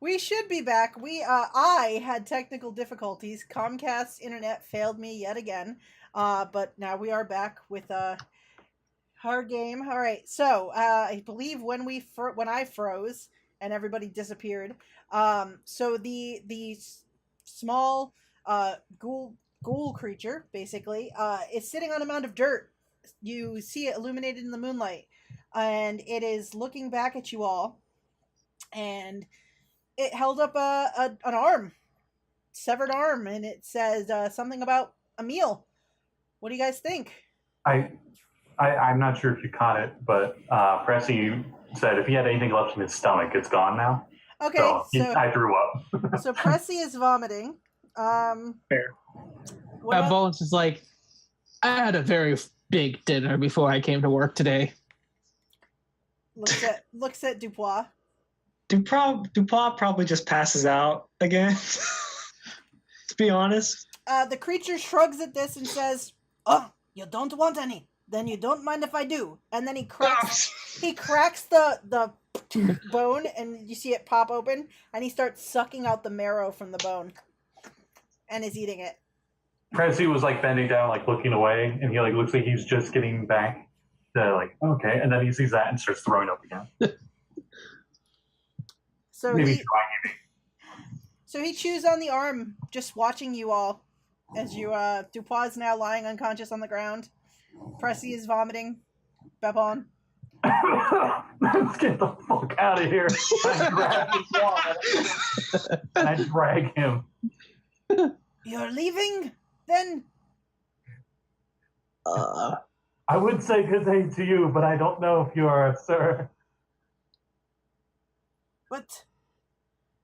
we should be back. I had technical difficulties. Comcast's internet failed me yet again. But now we are back with our game. All right, so I believe when I froze and everybody disappeared. So the small ghoul creature basically is sitting on a mound of dirt. You see it illuminated in the moonlight. and it is looking back at you all, and it held up an arm, severed arm, and it says something about a meal. What do you guys think? I'm not sure if you caught it, but Pressi said if he had anything left in his stomach, it's gone now. Okay, so I threw up. so Pressi is vomiting. Fair. Bones is like, I had a very big dinner before I came to work today. Looks at Dupois. Dupois probably just passes out again. To be honest. The creature shrugs at this and says, "Oh, you don't want any? Then you don't mind if I do." And then he cracks the bone, and you see it pop open, and he starts sucking out the marrow from the bone, and is eating it. Pressi was like bending down, like looking away, and he like looks like he's just getting back to like okay, and then he sees that and starts throwing up again. So he chews on the arm, just watching you all, as you Dupois is now lying unconscious on the ground. Pressi is vomiting. Babin. Let's get the fuck out of here. I drag him. You're leaving, then? I would say good day to you, but I don't know if you are, sir. What?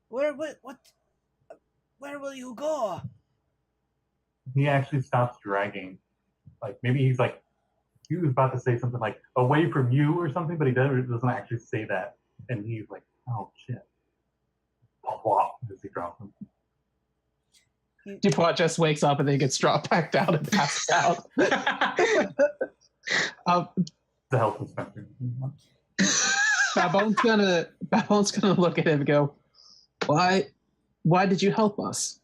Where will you go? He actually stops dragging. Like maybe he's like he was about to say something like away from you or something, but he doesn't actually say that. And he's like, oh shit. As he drops him. Dupois just wakes up and then gets dropped back down and passes out. The health inspector. Babon's gonna look at him and go, Why did you help us?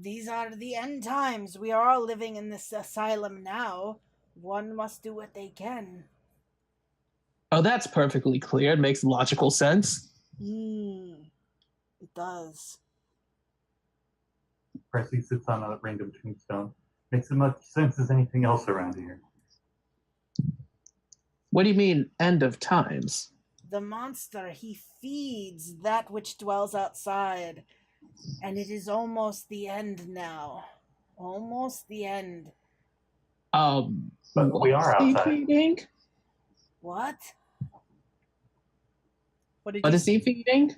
These are the end times. We are all living in this asylum now. One must do what they can. Oh, that's perfectly clear. It makes logical sense. It does. Pressi sits on a random tombstone. Makes as much sense as anything else around here. What do you mean, end of times? The monster, he feeds that which dwells outside. And it is almost the end now. Almost the end. But we are outside. Feeding? What? What is he feeding?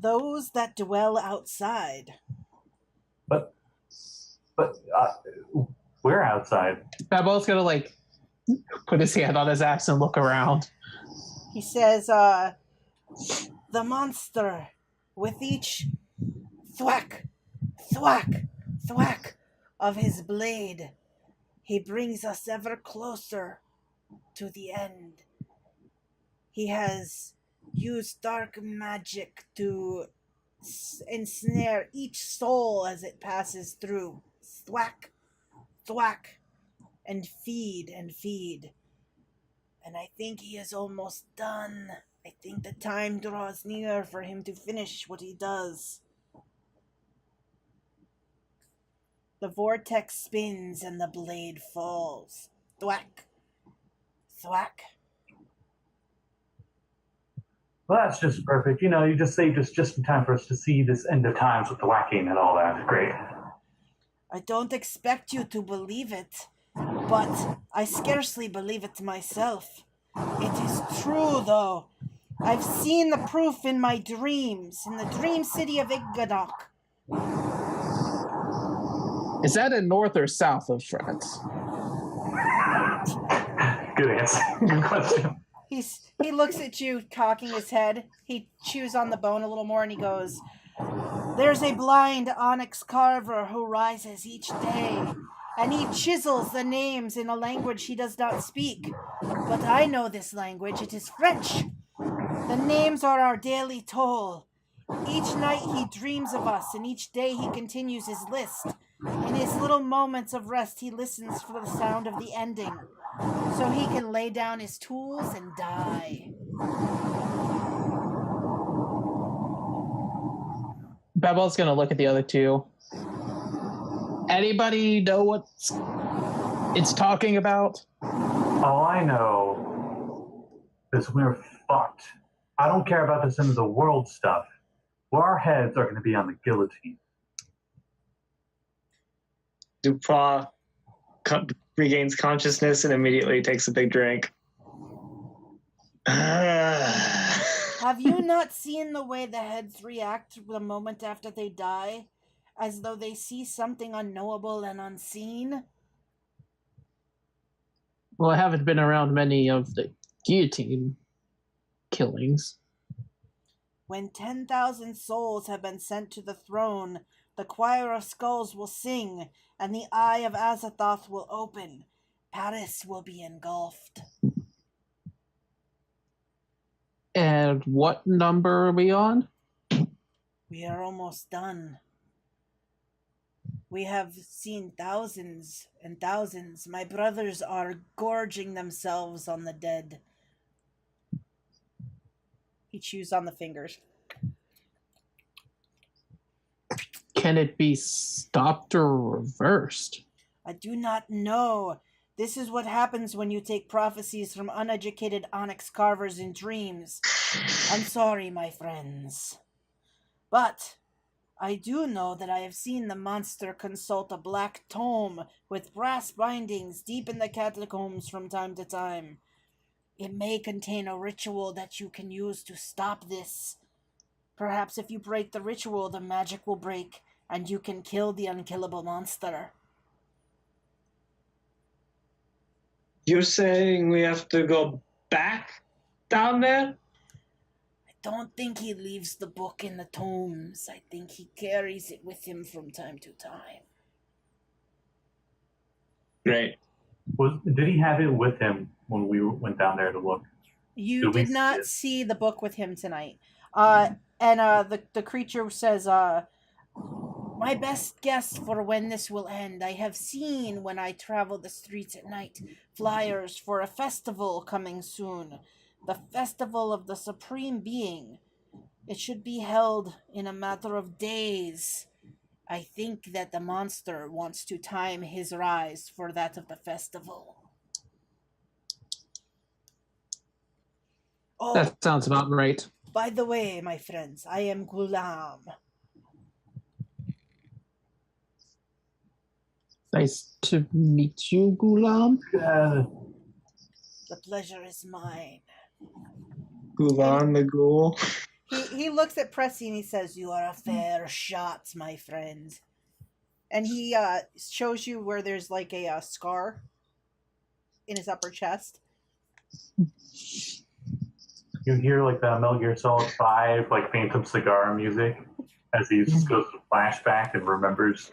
Those that dwell outside. But we're outside. Babel's gonna like put his hand on his axe and look around. He says, the monster, with each thwack, thwack, thwack of his blade, he brings us ever closer to the end. He has used dark magic to ensnare each soul as it passes through. Thwack, thwack, and feed and feed. And I think he is almost done. I think the time draws near for him to finish what he does. The vortex spins and the blade falls. Thwack. Thwack. Well, that's just perfect. You know, you just saved us just in time for us to see this end of times with the whacking and all that. Great. I don't expect you to believe it, but I scarcely believe it myself. It is true, though. I've seen the proof in my dreams, in the dream city of Iggadok. Is that in north or south of France? Good answer. Good question. He looks at you, cocking his head. He chews on the bone a little more, and he goes, "There's a blind onyx carver who rises each day, and he chisels the names in a language he does not speak. But I know this language. It is French. The names are our daily toll. Each night he dreams of us, and each day he continues his list. In his little moments of rest, he listens for the sound of the ending, so he can lay down his tools and die." Babel's gonna look at the other two. Anybody know what's it's talking about? All I know is we're fucked. I don't care about this end of the world stuff. Well, our heads are going to be on the guillotine. Dupois regains consciousness and immediately takes a big drink. Have you not seen the way the heads react the moment after they die? As though they see something unknowable and unseen? Well, I haven't been around many of the guillotine killings. When 10,000 souls have been sent to the throne, the choir of skulls will sing, and the eye of Azathoth will open. Paris will be engulfed. And what number are we on? We are almost done. We have seen thousands and thousands. My brothers are gorging themselves on the dead. He chews on the fingers. Can it be stopped or reversed? I do not know. This is what happens when you take prophecies from uneducated onyx carvers in dreams. I'm sorry, my friends. But I do know that I have seen the monster consult a black tome with brass bindings deep in the catacombs from time to time. It may contain a ritual that you can use to stop this. Perhaps if you break the ritual, the magic will break, and you can kill the unkillable monster. You're saying we have to go back down there? I don't think he leaves the book in the tomes. I think he carries it with him from time to time. Great. Did he have it with him when we went down there to look? You did not see the book with him tonight. The creature says, my best guess for when this will end, I have seen when I travel the streets at night, flyers for a festival coming soon. The Festival of the Supreme Being. It should be held in a matter of days. I think that the monster wants to time his rise for that of the festival. Oh, That sounds about right. by the way, my friends, I am Gulam. Nice to meet you, Gulam. The pleasure is mine. Gulan the Ghoul. He looks at Pressi and he says, you are a fair shot, my friend. And he shows you where there's like a scar in his upper chest. You hear like the Metal Gear Solid 5, like Phantom Cigar music as he just goes to flashback and remembers.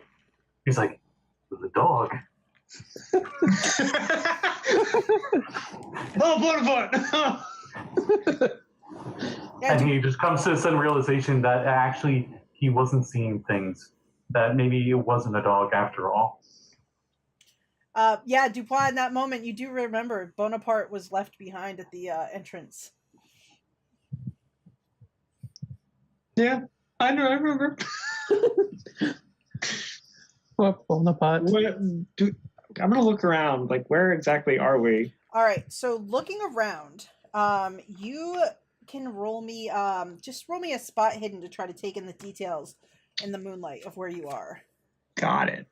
He's like, it was a dog. Oh, Bonaparte! And he just comes to a sudden realization that actually he wasn't seeing things. That maybe it wasn't a dog after all. Dupois, in that moment, you do remember Bonaparte was left behind at the entrance. Yeah, I know. I remember. What, Bonaparte? I'm gonna look around. Like, where exactly are we? All right. So looking around, you can roll me. Just roll me a spot hidden to try to take in the details in the moonlight of where you are. Got it.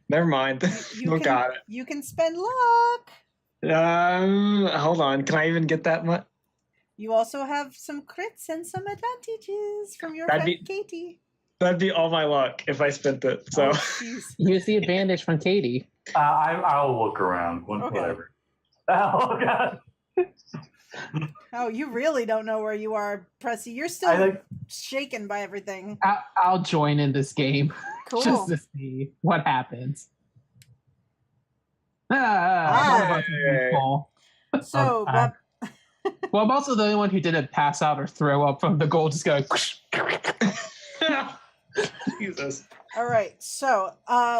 Never mind. Got it. You can spend luck. Hold on. Can I even get that much? You also have some crits and some advantages from your friend Katie. That'd be all my luck if I spent it. So Use the advantage from Katie. I'll look around. Whatever. Oh God. Oh, you really don't know where you are, Pressi. You're still shaken by everything. I'll join in this game. Cool. Just to see what happens. So, well, I'm also the only one who didn't pass out or throw up from the goal just going. Jesus. All right. So,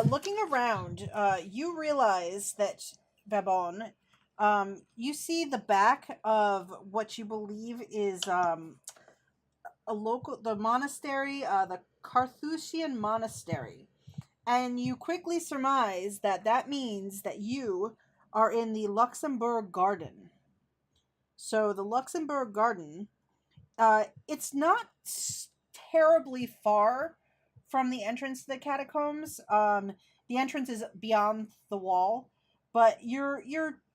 looking around, you realize that Babin, you see the back of what you believe is the monastery, the Carthusian monastery. And you quickly surmise that that means that you are in the Luxembourg Garden. So the Luxembourg Garden, it's not terribly far from the entrance to the catacombs. The entrance is beyond the wall, but you're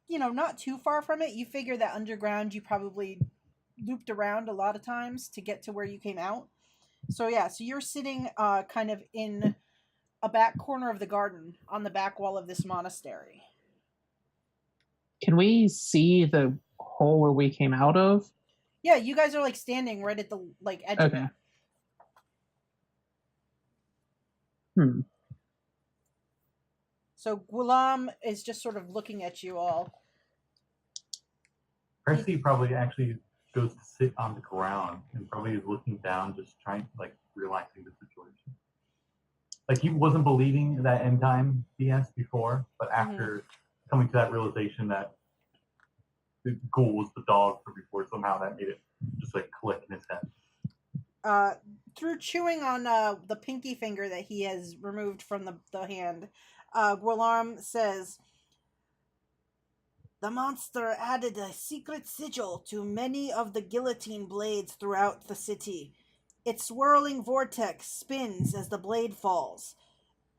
not too far from it. You figure that underground you probably looped around a lot of times to get to where you came out. So yeah, so you're sitting kind of in a back corner of the garden on the back wall of this monastery. Can we see the hole where we came out of? Yeah, you guys are like standing right at the edge of Okay. it. So Gulam is just sort of looking at you all. Pressi probably actually goes to sit on the ground and probably is looking down, just trying realizing the situation. Like he wasn't believing that end time BS before, but after coming to that realization that the ghoul was the dog from before, somehow that made it just click in his head. Through chewing on the pinky finger that he has removed from the hand, Gulam says, "The monster added a secret sigil to many of the guillotine blades throughout the city. Its swirling vortex spins as the blade falls.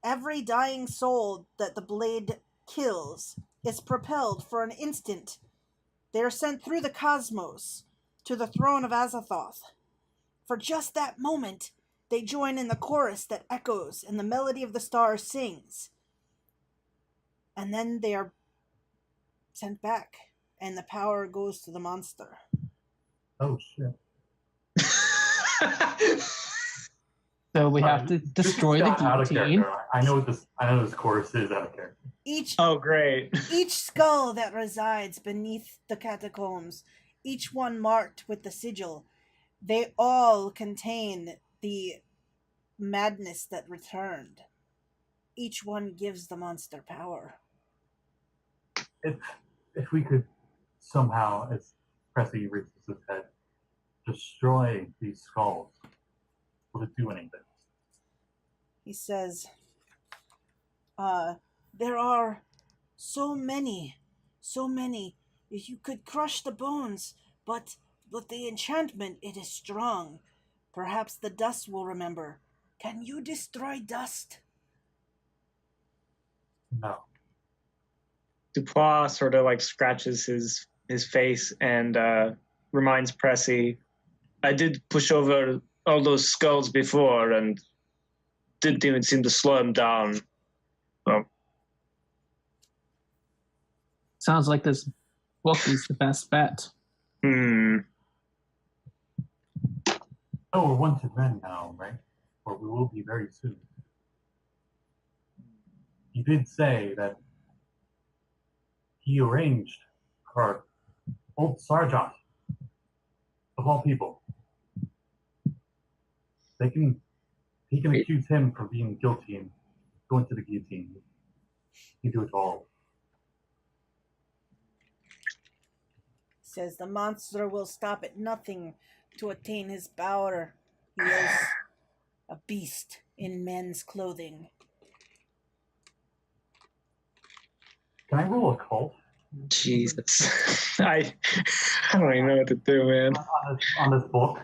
Every dying soul that the blade kills is propelled for an instant. They are sent through the cosmos to the throne of Azathoth. For just that moment, they join in the chorus that echoes and the melody of the stars sings. And then they are sent back, and the power goes to the monster." Oh shit. So we have to destroy the guillotine. I know this chorus is out of character. Great. Each skull that resides beneath the catacombs, each one marked with the sigil, they all contain the madness that returned. Each one gives the monster power. If we could somehow, as Pressi raises his head, destroy these skulls, will it do anything? He says, "There are so many. You could crush the bones, but the enchantment, it is strong. Perhaps the dust will remember. Can you destroy dust?" No. Dupois sort of scratches his face and reminds Pressi, "I did push over all those skulls before and didn't even seem to slow him down." So. Sounds like this book is the best bet. Hmm. Oh, we're one to men now, right? Or we will be very soon. He did say that he arranged for old Sergeant, of all people. He can accuse him for being guilty and going to the guillotine. He do it all. Says the monster will stop at nothing to attain his power. He is a beast in men's clothing. Can I roll a cult? Jesus. I don't even know what to do, man. On this book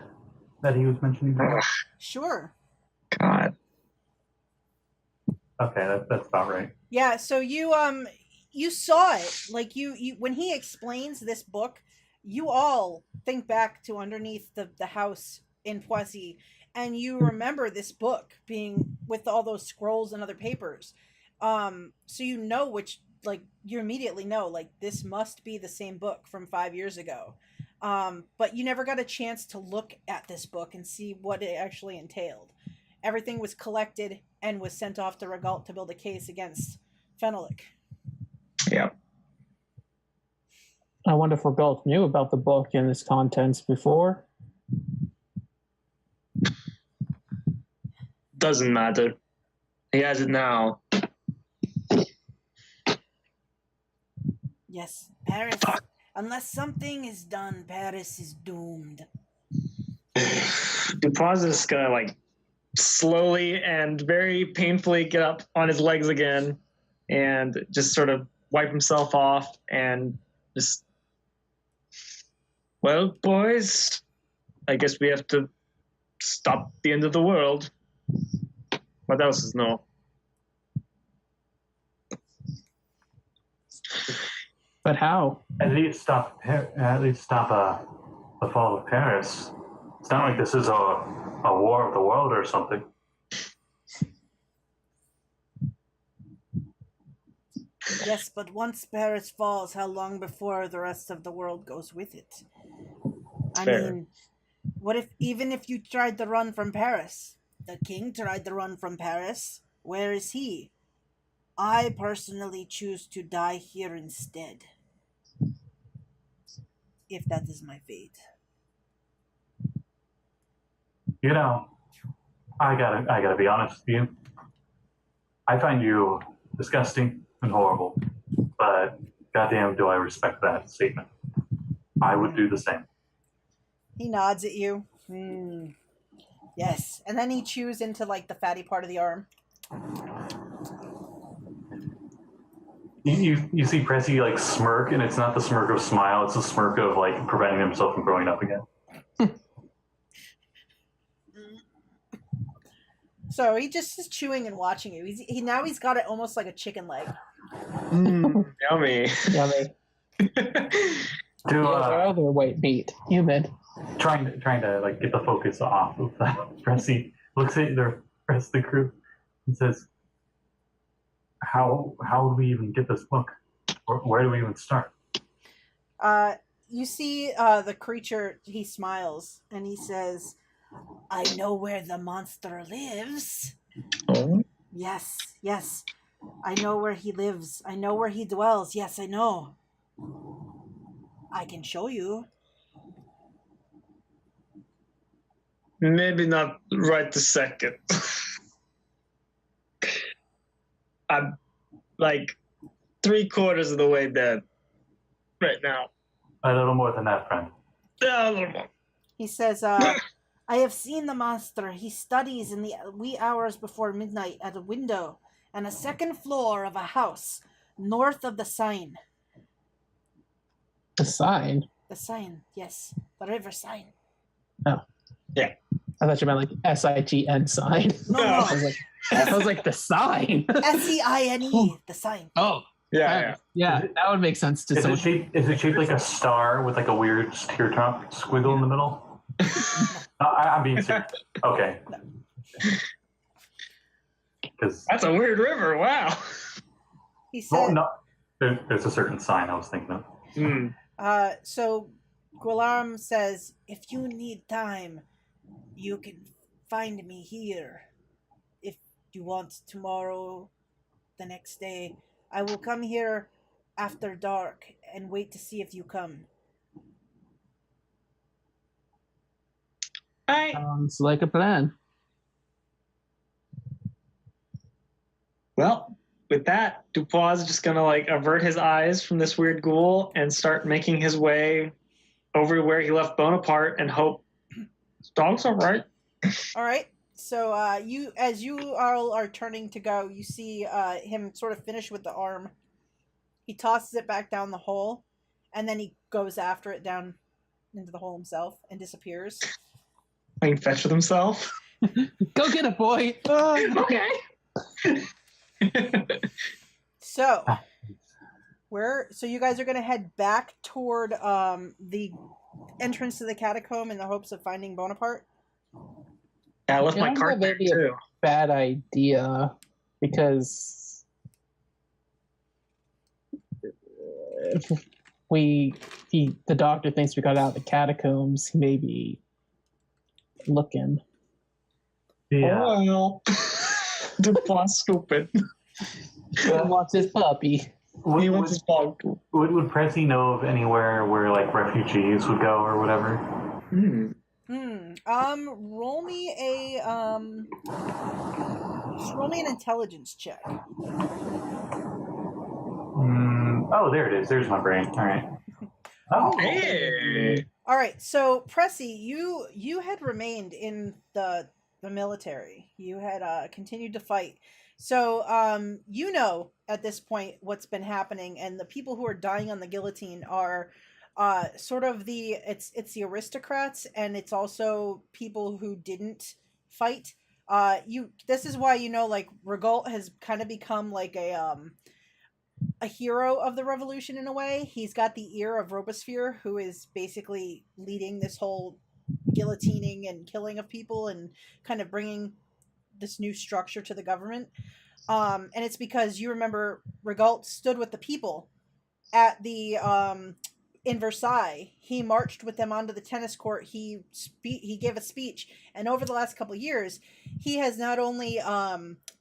that he was mentioning before? Sure. God. Okay, that's about right. Yeah, so you saw it. You when he explains this book, you all think back to underneath the house in Poissy, and you remember this book being with all those scrolls and other papers. So you know you immediately know this must be the same book from 5 years ago. But you never got a chance to look at this book and see what it actually entailed. Everything was collected and was sent off to Regalt to build a case against Fenelic. Yeah. I wonder if Regalt knew about the book and its contents before. Doesn't matter. He has it now. Yes, Paris. Unless something is done, Paris is doomed. Dupois is gonna slowly and very painfully get up on his legs again and just sort of wipe himself off and just, well, boys, I guess we have to stop the end of the world. What else is no? But how? At least stop the fall of Paris. It's not like this is a war of the world or something. Yes, but once Paris falls, how long before the rest of the world goes with it? Fair. I mean, what if, even if you tried to run from Paris, the king tried to run from Paris, where is he? I personally choose to die here instead. If that is my fate. You know, I gotta be honest with you. I find you disgusting and horrible, but goddamn, do I respect that statement. I would do the same. He nods at you. Yes. And then he chews into like the fatty part of the arm. You see Pressi like smirk, and it's not the smirk of smile; it's the smirk of like preventing himself from growing up again. So he just is chewing and watching you. He's got it almost like a chicken leg. Yummy. Yummy. Other white meat, human. Trying to like get the focus off of that. Pressi looks at the rest of the crew and says, How do we even get this book? Where do we even start? You see the creature, he smiles, and he says, I know where the monster lives. Oh. Yes. I know where he lives. I know where he dwells. Yes, I know. I can show you. Maybe not right this second. I'm like 3/4 of the way dead right now. A little more than that, friend. Yeah, a little more. He says, I have seen the monster. He studies in the wee hours before midnight at a window on a second floor of a house north of the sign. The sign? The sign, yes. The river sign. Oh. Yeah. I thought you meant like SIGN sign. No. I was like the sign. SEINE, the sign. Oh. Yeah. That would make sense to Is it shaped like a star with like a weird teardrop squiggle in the middle? I'm being serious. Okay. Because That's a weird river. Wow. He said, there's a certain sign I was thinking of. So Guillermo says, if you need time, you can find me here. If you want tomorrow, the next day, I will come here after dark and wait to see if you come. Hi. Sounds like a plan. Well, with that, Dupois is just gonna like avert his eyes from this weird ghoul and start making his way over where he left Bonaparte and hope his dog's all right. All right. So as you all are turning to go, you see him sort of finish with the arm. He tosses it back down the hole, and then he goes after it down into the hole himself and disappears. Playing fetch with himself. Go get it, boy. Okay. So you guys are going to head back toward the entrance to the catacomb in the hopes of finding Bonaparte? Yeah, I left my cart there too. Bad idea, because if the doctor thinks we got out of the catacombs, he may be looking. Yeah. Well, Dupois stupid. He wants his puppy. He wants his dog. Would Pressi know of anywhere where like refugees would go or whatever? Roll me an intelligence check. Oh, there it is. There's my brain. All right. Oh, Hey. All right, so Pressi, you had remained in the the military. You had continued to fight. So you know at this point what's been happening, and the people who are dying on the guillotine are sort of it's the aristocrats, and it's also people who didn't fight. You this is why you know like Regault has kind of become like a hero of the revolution in a way. He's got the ear of Robespierre, who is basically leading this whole guillotining and killing of people and kind of bringing this new structure to the government. And it's because you remember Regault stood with the people at the in Versailles. He marched with them onto the tennis court. He gave a speech, and over the last couple of years, he has not only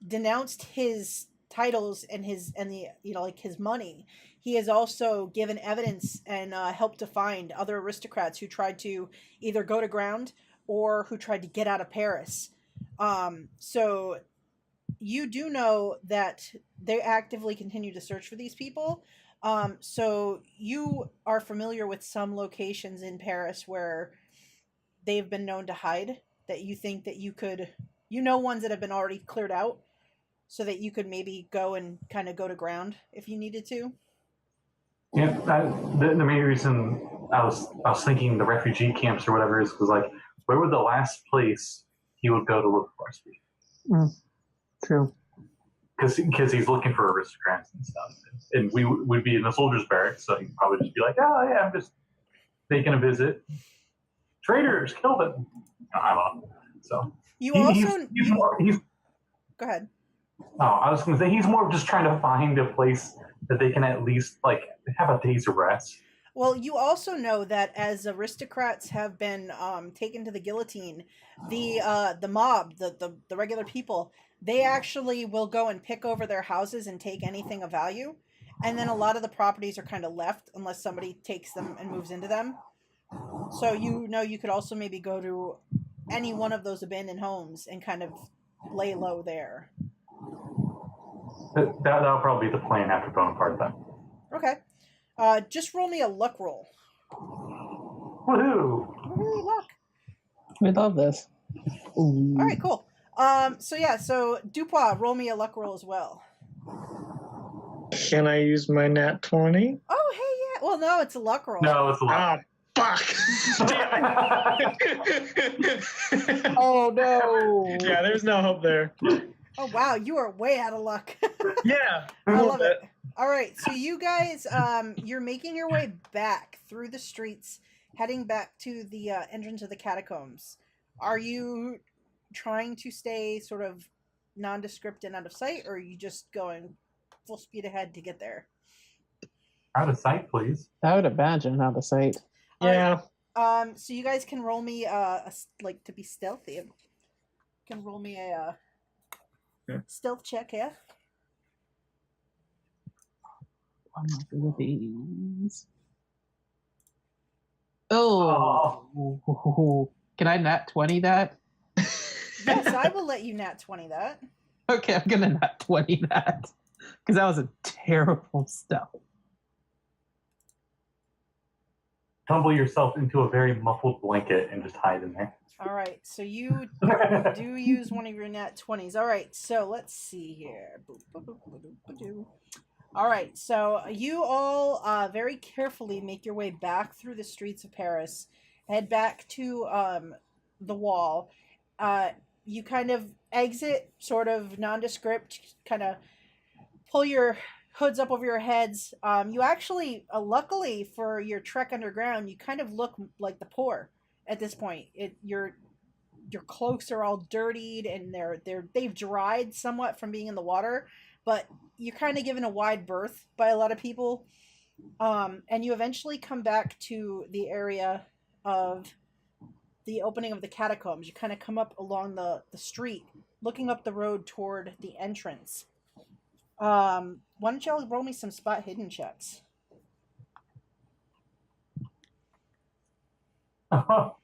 denounced his titles and the like his money. He has also given evidence and helped to find other aristocrats who tried to either go to ground or who tried to get out of Paris. So you do know that they actively continue to search for these people. So you are familiar with some locations in Paris where they've been known to hide, that you think that you could, ones that have been already cleared out, so that you could maybe go and kind of go to ground if you needed to. Yeah, the main reason I was thinking the refugee camps or whatever was like, where would the last place he would go to look for us be? True. Because he's looking for aristocrats and stuff, and we would be in the soldiers' barracks, so he'd probably just be like, "Oh yeah, I'm just making a visit. Traitors, kill them." I don't know. So he's go ahead. Oh, I was going to say he's more of just trying to find a place that they can at least like have a day's rest. Well, you also know that as aristocrats have been taken to the guillotine, the mob, the regular people, they actually will go and pick over their houses and take anything of value, and then a lot of the properties are kind of left unless somebody takes them and moves into them. So you could also maybe go to any one of those abandoned homes and kind of lay low there. That'll probably be the plan after Bonaparte then. Okay. Just roll me a luck roll. Woohoo! Woohoo, luck. We love this. Ooh. All right, cool. So Dupois, roll me a luck roll as well. Can I use my nat 20? Oh, hey, yeah. Well, no, it's a luck roll. No, it's a luck. Fuck! Oh, no. Yeah, there's no hope there. Oh, wow, you are way out of luck. Yeah. I love it. All right, so you guys, you're making your way back through the streets, heading back to the entrance of the catacombs. Are you trying to stay sort of nondescript and out of sight, or are you just going full speed ahead to get there? Out of sight, please. I would imagine out of sight. Yeah. So you guys can roll me to be stealthy. You can roll me a stealth check, yeah? I'm not good with these. Oh. Can I nat 20 that? Yes, I will let you nat 20 that. Okay, I'm gonna nat 20 that. Because that was a terrible stealth. Tumble yourself into a very muffled blanket and just hide in there. All right, so you do use one of your nat 20s. All right, so let's see here. All right, so you all very carefully make your way back through the streets of Paris, head back to the wall. You kind of exit sort of nondescript, kind of pull your hoods up over your heads. You actually, luckily for your trek underground, you kind of look like the poor at this point. Your cloaks are all dirtied and they've dried somewhat from being in the water, but you're kind of given a wide berth by a lot of people. And you eventually come back to the area of the opening of the catacombs. You kind of come up along the street, looking up the road toward the entrance. Why don't y'all roll me some spot hidden checks? Oh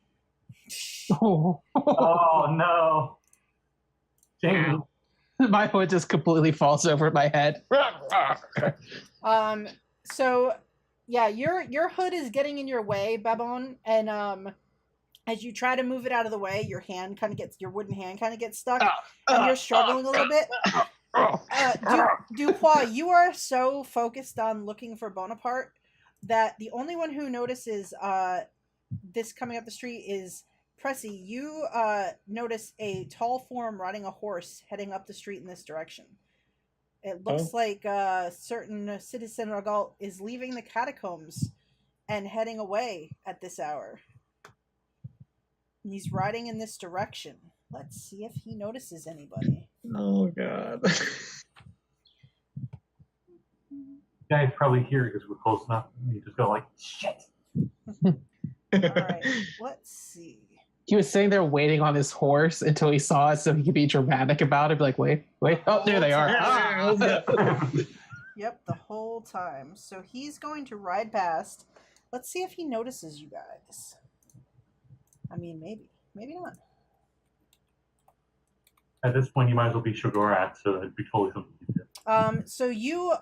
no. Jamey. My foot just completely falls over my head. So yeah, your hood is getting in your way, Babon, and As you try to move it out of the way, your wooden hand kind of gets stuck, and you're struggling a little bit. Dupois, you are so focused on looking for Bonaparte that the only one who notices this coming up the street is Pressi. You notice a tall form riding a horse heading up the street in this direction. It looks like a certain citizen Regault is leaving the catacombs and heading away at this hour. And he's riding in this direction. Let's see if he notices anybody. Oh, God. Guys probably hear because we're close enough. You just go like, shit. All right, let's see. He was sitting there waiting on his horse until he saw us so he could be dramatic about it. Be like, wait. Oh, there they are. Yep, the whole time. So he's going to ride past. Let's see if he notices you guys. I mean, maybe not. At this point, you might as well be Shogorat, so it'd be totally something you did. So you,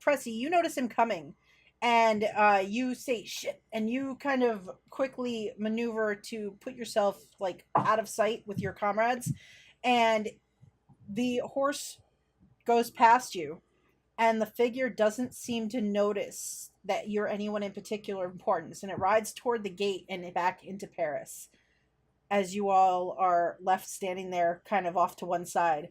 Pressi, you notice him coming, and you say shit, and you kind of quickly maneuver to put yourself like out of sight with your comrades, and the horse goes past you, and the figure doesn't seem to notice that you're anyone in particular importance, and it rides toward the gate and back into Paris as you all are left standing there kind of off to one side.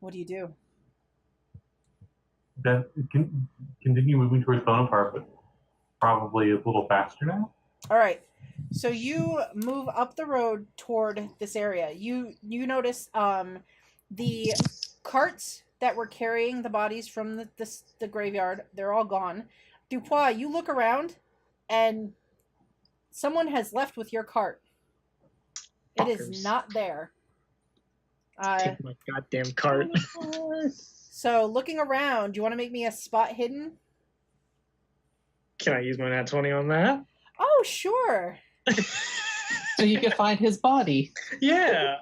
What do you do? Then continue moving towards Bonaparte, but probably a little faster now. All right. So you move up the road toward this area. You notice the carts that were carrying the bodies from the graveyard, they're all gone. Dupois, you look around, and someone has left with your cart. It is not there. Take my goddamn cart. So looking around, do you want to make me a spot hidden? Can I use my nat 20 on that? Oh, sure. So you can find his body. Yeah.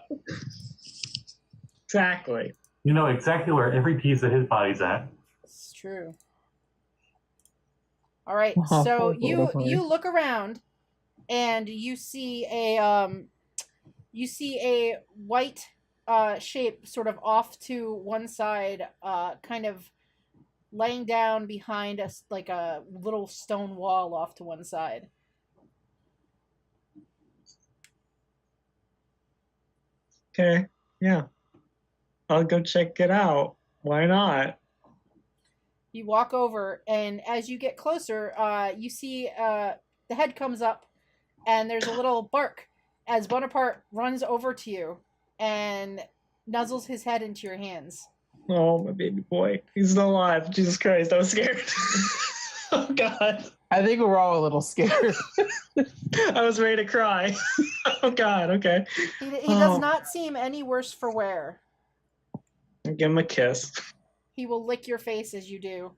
Exactly. You know exactly where every piece of his body's at. It's true. All right, so you look around, and you see a white shape sort of off to one side, kind of laying down behind us like a little stone wall off to one side. Okay. Yeah. I'll go check it out. Why not? You walk over, and as you get closer, you see the head comes up, and there's a little bark as Bonaparte runs over to you and nuzzles his head into your hands. Oh, my baby boy. He's still alive. Jesus Christ, I was scared. Oh, God. I think we're all a little scared. I was ready to cry. Oh, God, okay. He does not seem any worse for wear. I'll give him a kiss. He will lick your face as you do.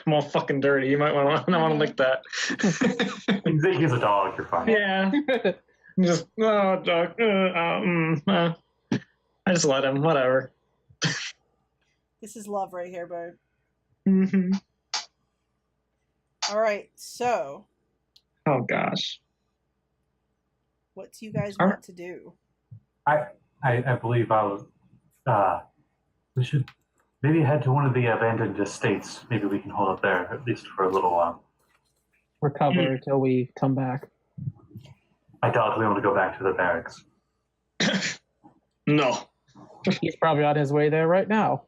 I'm all fucking dirty. You might want to lick that. He's a dog. You're fine. Yeah. Just, dog. I just let him. Whatever. This is love right here, bird. Mm-hmm. All right, so. Oh, gosh. What do you guys want to do? I believe we should maybe head to one of the abandoned estates. Maybe we can hold up there, at least for a little while. Recover until we come back. I doubt we want to go back to the barracks. No. He's probably on his way there right now.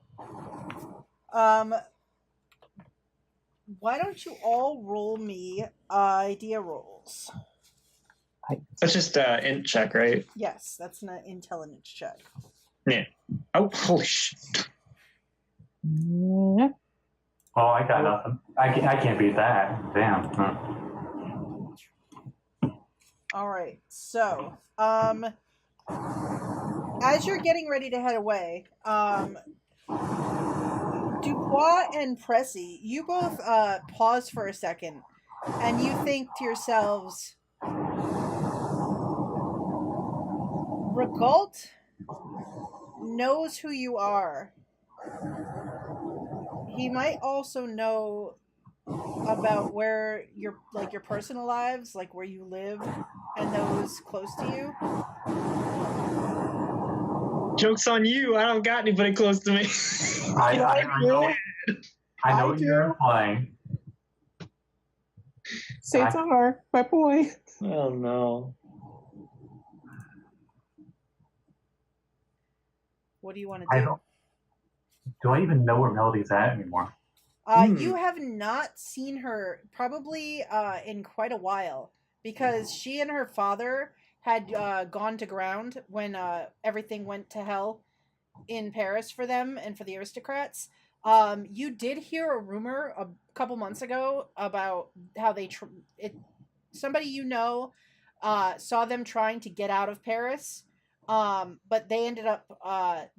Why don't you all roll me idea rolls? That's just an int check, right? Yes, that's an intelligence check. Yeah. Oh, holy shit. Yeah. Oh, I got nothing. I can't beat that. Damn. Huh. All right, so as you're getting ready to head away, Dupois and Pressi, you both pause for a second, and you think to yourselves, Regault knows who you are. He might also know about where your personal lives, like where you live, and those close to you? Joke's on you. I don't got anybody close to me. I know what you're do. implying. Cesar, my boy. Oh no. What do you want to I do? don't. Do I even know where Melody's at anymore? You have not seen her probably in quite a while, because she and her father had gone to ground when everything went to hell in Paris for them and for the aristocrats. You did hear a rumor a couple months ago about how somebody saw them trying to get out of Paris, but they ended up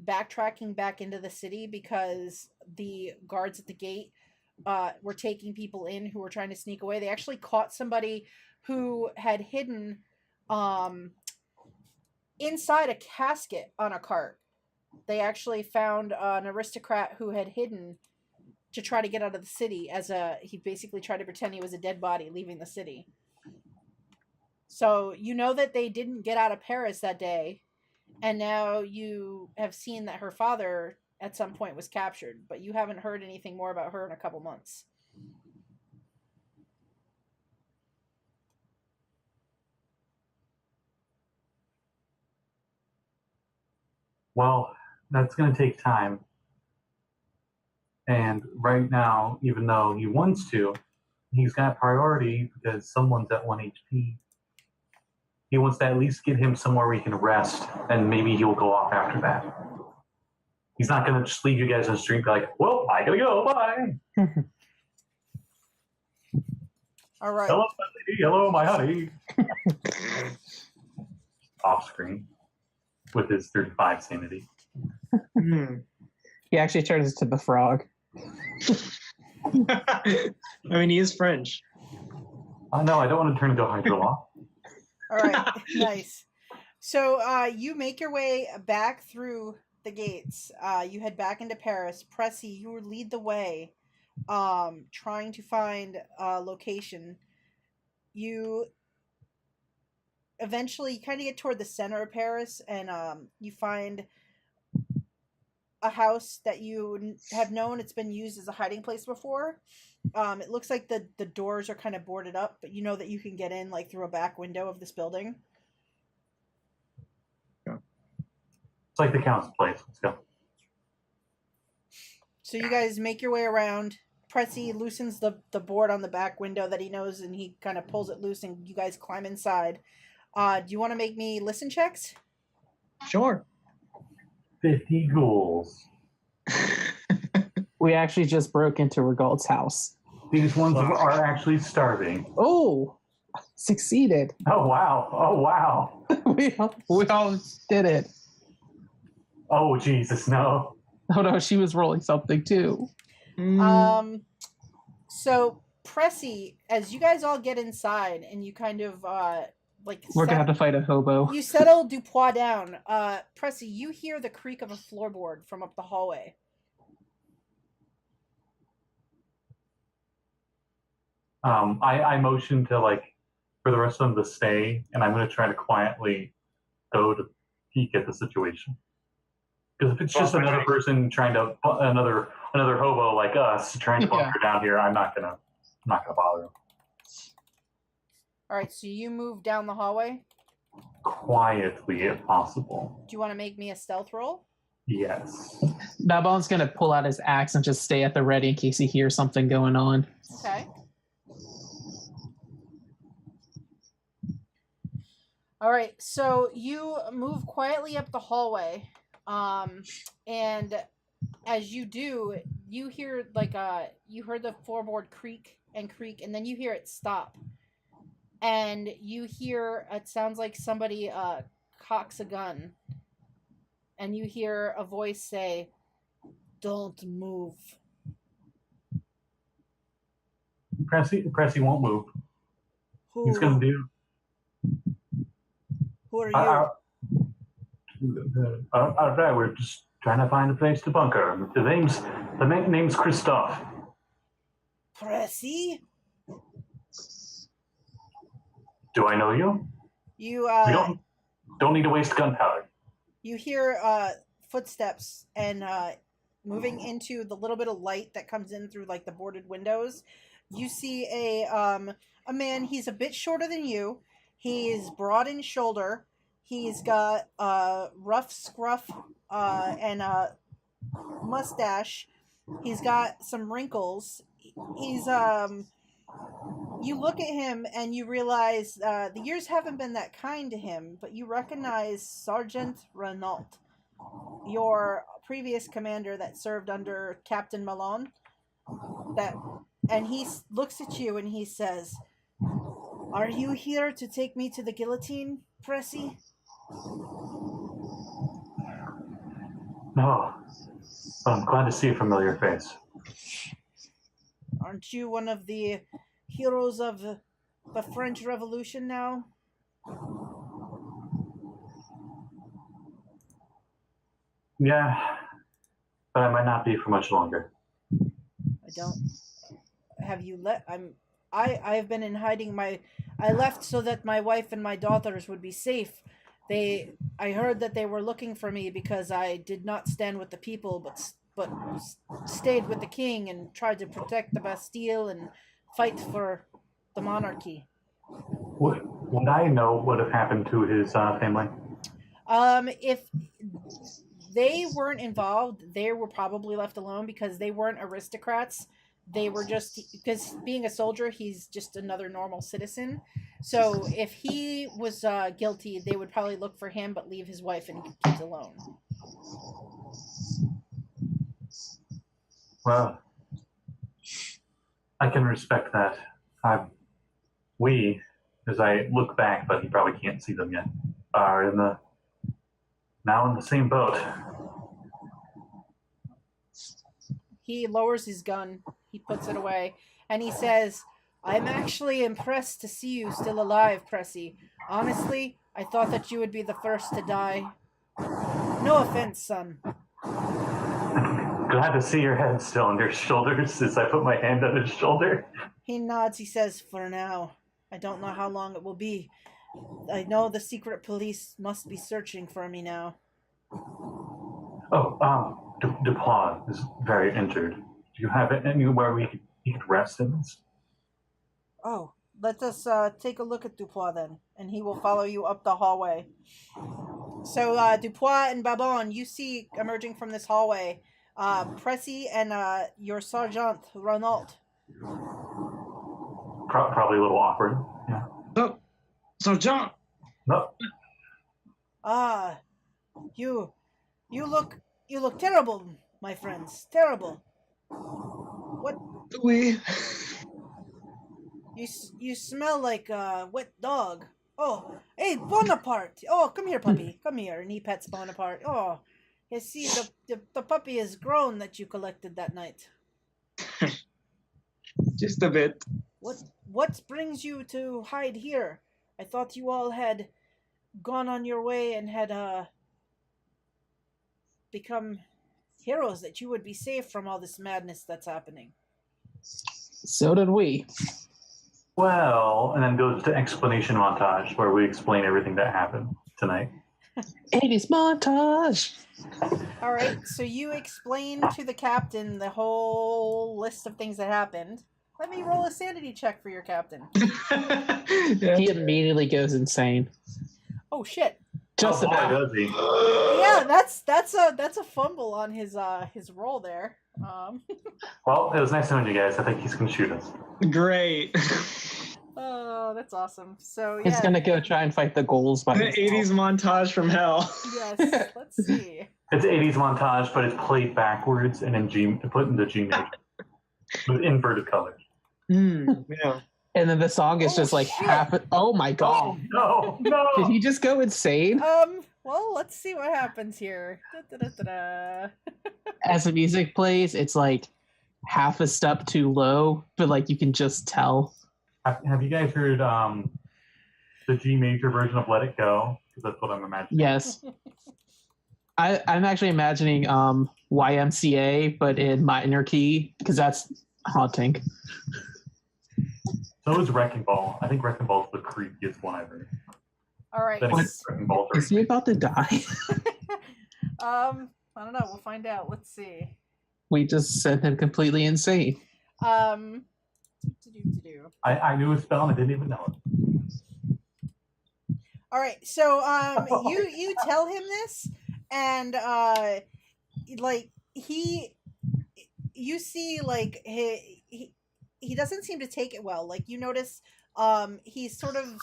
backtracking back into the city because the guards at the gate were taking people in who were trying to sneak away. They actually caught somebody who had hidden inside a casket on a cart. They actually found an aristocrat who had hidden to try to get out of the city he basically tried to pretend he was a dead body leaving the city. So you know that they didn't get out of Paris that day, and now you have seen that her father at some point was captured, but you haven't heard anything more about her in a couple months. Well, that's going to take time. And right now, even though he wants to, he's got priority because someone's at 1 HP. He wants to at least get him somewhere where he can rest, and maybe he'll go off after that. He's not going to just leave you guys in the street like, well, I gotta go, bye. All right. Hello, my lady. Hello, my honey. Off screen with his 35 sanity. He actually turns into the frog. I mean, he is French. No, I don't want to turn into a Hydrolock. All right. Nice. So you make your way back through the gates. You head back into Paris. Pressi, you lead the way, trying to find a location. You eventually kind of get toward the center of Paris, and you find a house that you have known it's been used as a hiding place before. It looks like the doors are kind of boarded up, but you know that you can get in like through a back window of this building. It's like the Count's place. Let's go. So you guys make your way around. Pressi loosens the board on the back window that he knows, and he kind of pulls it loose, and you guys climb inside. Do you want to make me listen checks? Sure. 50 ghouls. We actually just broke into Regalt's house. These ones are actually starving. Oh, succeeded. Oh, wow. Oh, wow. we all did it. Oh, Jesus, no. Oh, no, she was rolling something, too. So, Pressi, as you guys all get inside and you kind of, we're going to have to fight a hobo. You settle Dupois down. Pressi, you hear the creak of a floorboard from up the hallway. I motion to, for the rest of them to stay, and I'm going to try to quietly go to peek at the situation. Because if it's just another person trying to, another hobo like us trying to bunker down here, I'm not gonna bother them. All right, so you move down the hallway? Quietly, if possible. Do you want to make me a stealth roll? Yes. Babon's going to pull out his axe and just stay at the ready in case he hears something going on. Okay. All right, so you move quietly up the hallway, and as you do, you hear you heard the floorboard creak, and then you hear it stop, and you hear it sounds like somebody cocks a gun, and you hear a voice say, "Don't move." Pressi won't move. He's gonna do. Who are you? We're just trying to find a place to bunker. The name's Christophe. Pressi? Do I know you? You We don't need to waste gunpowder. you hear footsteps and moving into the little bit of light that comes in through like the boarded windows. You see a man. He's a bit shorter than you. He's broad in shoulder. He's got rough scruff and a mustache. He's got some wrinkles. He's you look at him and you realize the years haven't been that kind to him, but you recognize Sergeant Renault, your previous commander that served under Captain Malone. And he looks at you and he says, "Are you here to take me to the guillotine, Pressi?" No. I'm glad to see a familiar face. Aren't you one of the heroes of the French Revolution now? Yeah, but I might not be for much longer. I don't. Have you let? I've been in hiding. I left so that my wife and my daughters would be safe. I heard that they were looking for me because I did not stand with the people, but stayed with the king and tried to protect the Bastille and fight for the monarchy. Would I know what had happened to his family? If they weren't involved, they were probably left alone because they weren't aristocrats. They were just, because being a soldier, he's just another normal citizen. So if he was guilty, they would probably look for him, but leave his wife and kids alone. Well, I can respect that. We, as I look back, but you probably can't see them yet, are now in the same boat. He lowers his gun. He puts it away. And he says, "I'm actually impressed to see you still alive, Pressi. Honestly, I thought that you would be the first to die. No offense, son." Glad to see your head still on your shoulders as I put my hand on his shoulder. He nods. He says, "For now. I don't know how long it will be. I know the secret police must be searching for me now." Oh, Dupois is very injured. Do you have anywhere he could rest in? "Oh, let us take a look at Dupois then." And he will follow you up the hallway. So Dupois and Babin, you see emerging from this hallway, Pressi and your Sergeant Renault. Probably a little awkward. Yeah. Oh, Sergeant. No. You look terrible, my friends. Terrible. What? We. You smell like a wet dog. Oh, hey, Bonaparte. Oh, come here, puppy. Come here. And he pets Bonaparte. Oh, you see, the puppy is grown that you collected that night. Just a bit. What brings you to hide here? I thought you all had gone on your way and had become heroes, that you would be safe from all this madness that's happening. So did we. Well, and then goes to explanation montage where we explain everything that happened tonight. 80s montage. All right, so you explain to the captain the whole list of things that happened. Let me roll a sanity check for your captain. Yeah. He immediately goes insane. Oh shit! Just boy, about. does he. Yeah, that's a fumble on his roll there. Well, it was nice knowing you guys. I think he's going to shoot us. Great. Oh, that's awesome. So yeah, He's gonna go try and fight the ghouls by The himself. 80s montage from hell. yes. Let's see. It's 80s montage, but it's played backwards and put into G major with inverted colors. Yeah. And then the song is Oh, just like shit. half. Oh my god! No, Did he just go insane? Well, let's see what happens here. Da-da-da-da-da. As the music plays, it's like half a step too low, but like you can just tell. Have you guys heard the G major version of Let It Go? Because that's what I'm imagining. Yes. I'm actually imagining YMCA, but in minor key, because that's haunting. So is Wrecking Ball. I think Wrecking Ball's the creepiest one I've heard. All right. Then Wrecking Ball's Is he about to die? I don't know. We'll find out. Let's see. We just sent him completely insane. Um, I knew his spell and I didn't even know it. All right. So you tell him this, and like you see like he doesn't seem to take it well. Like you notice he's sort of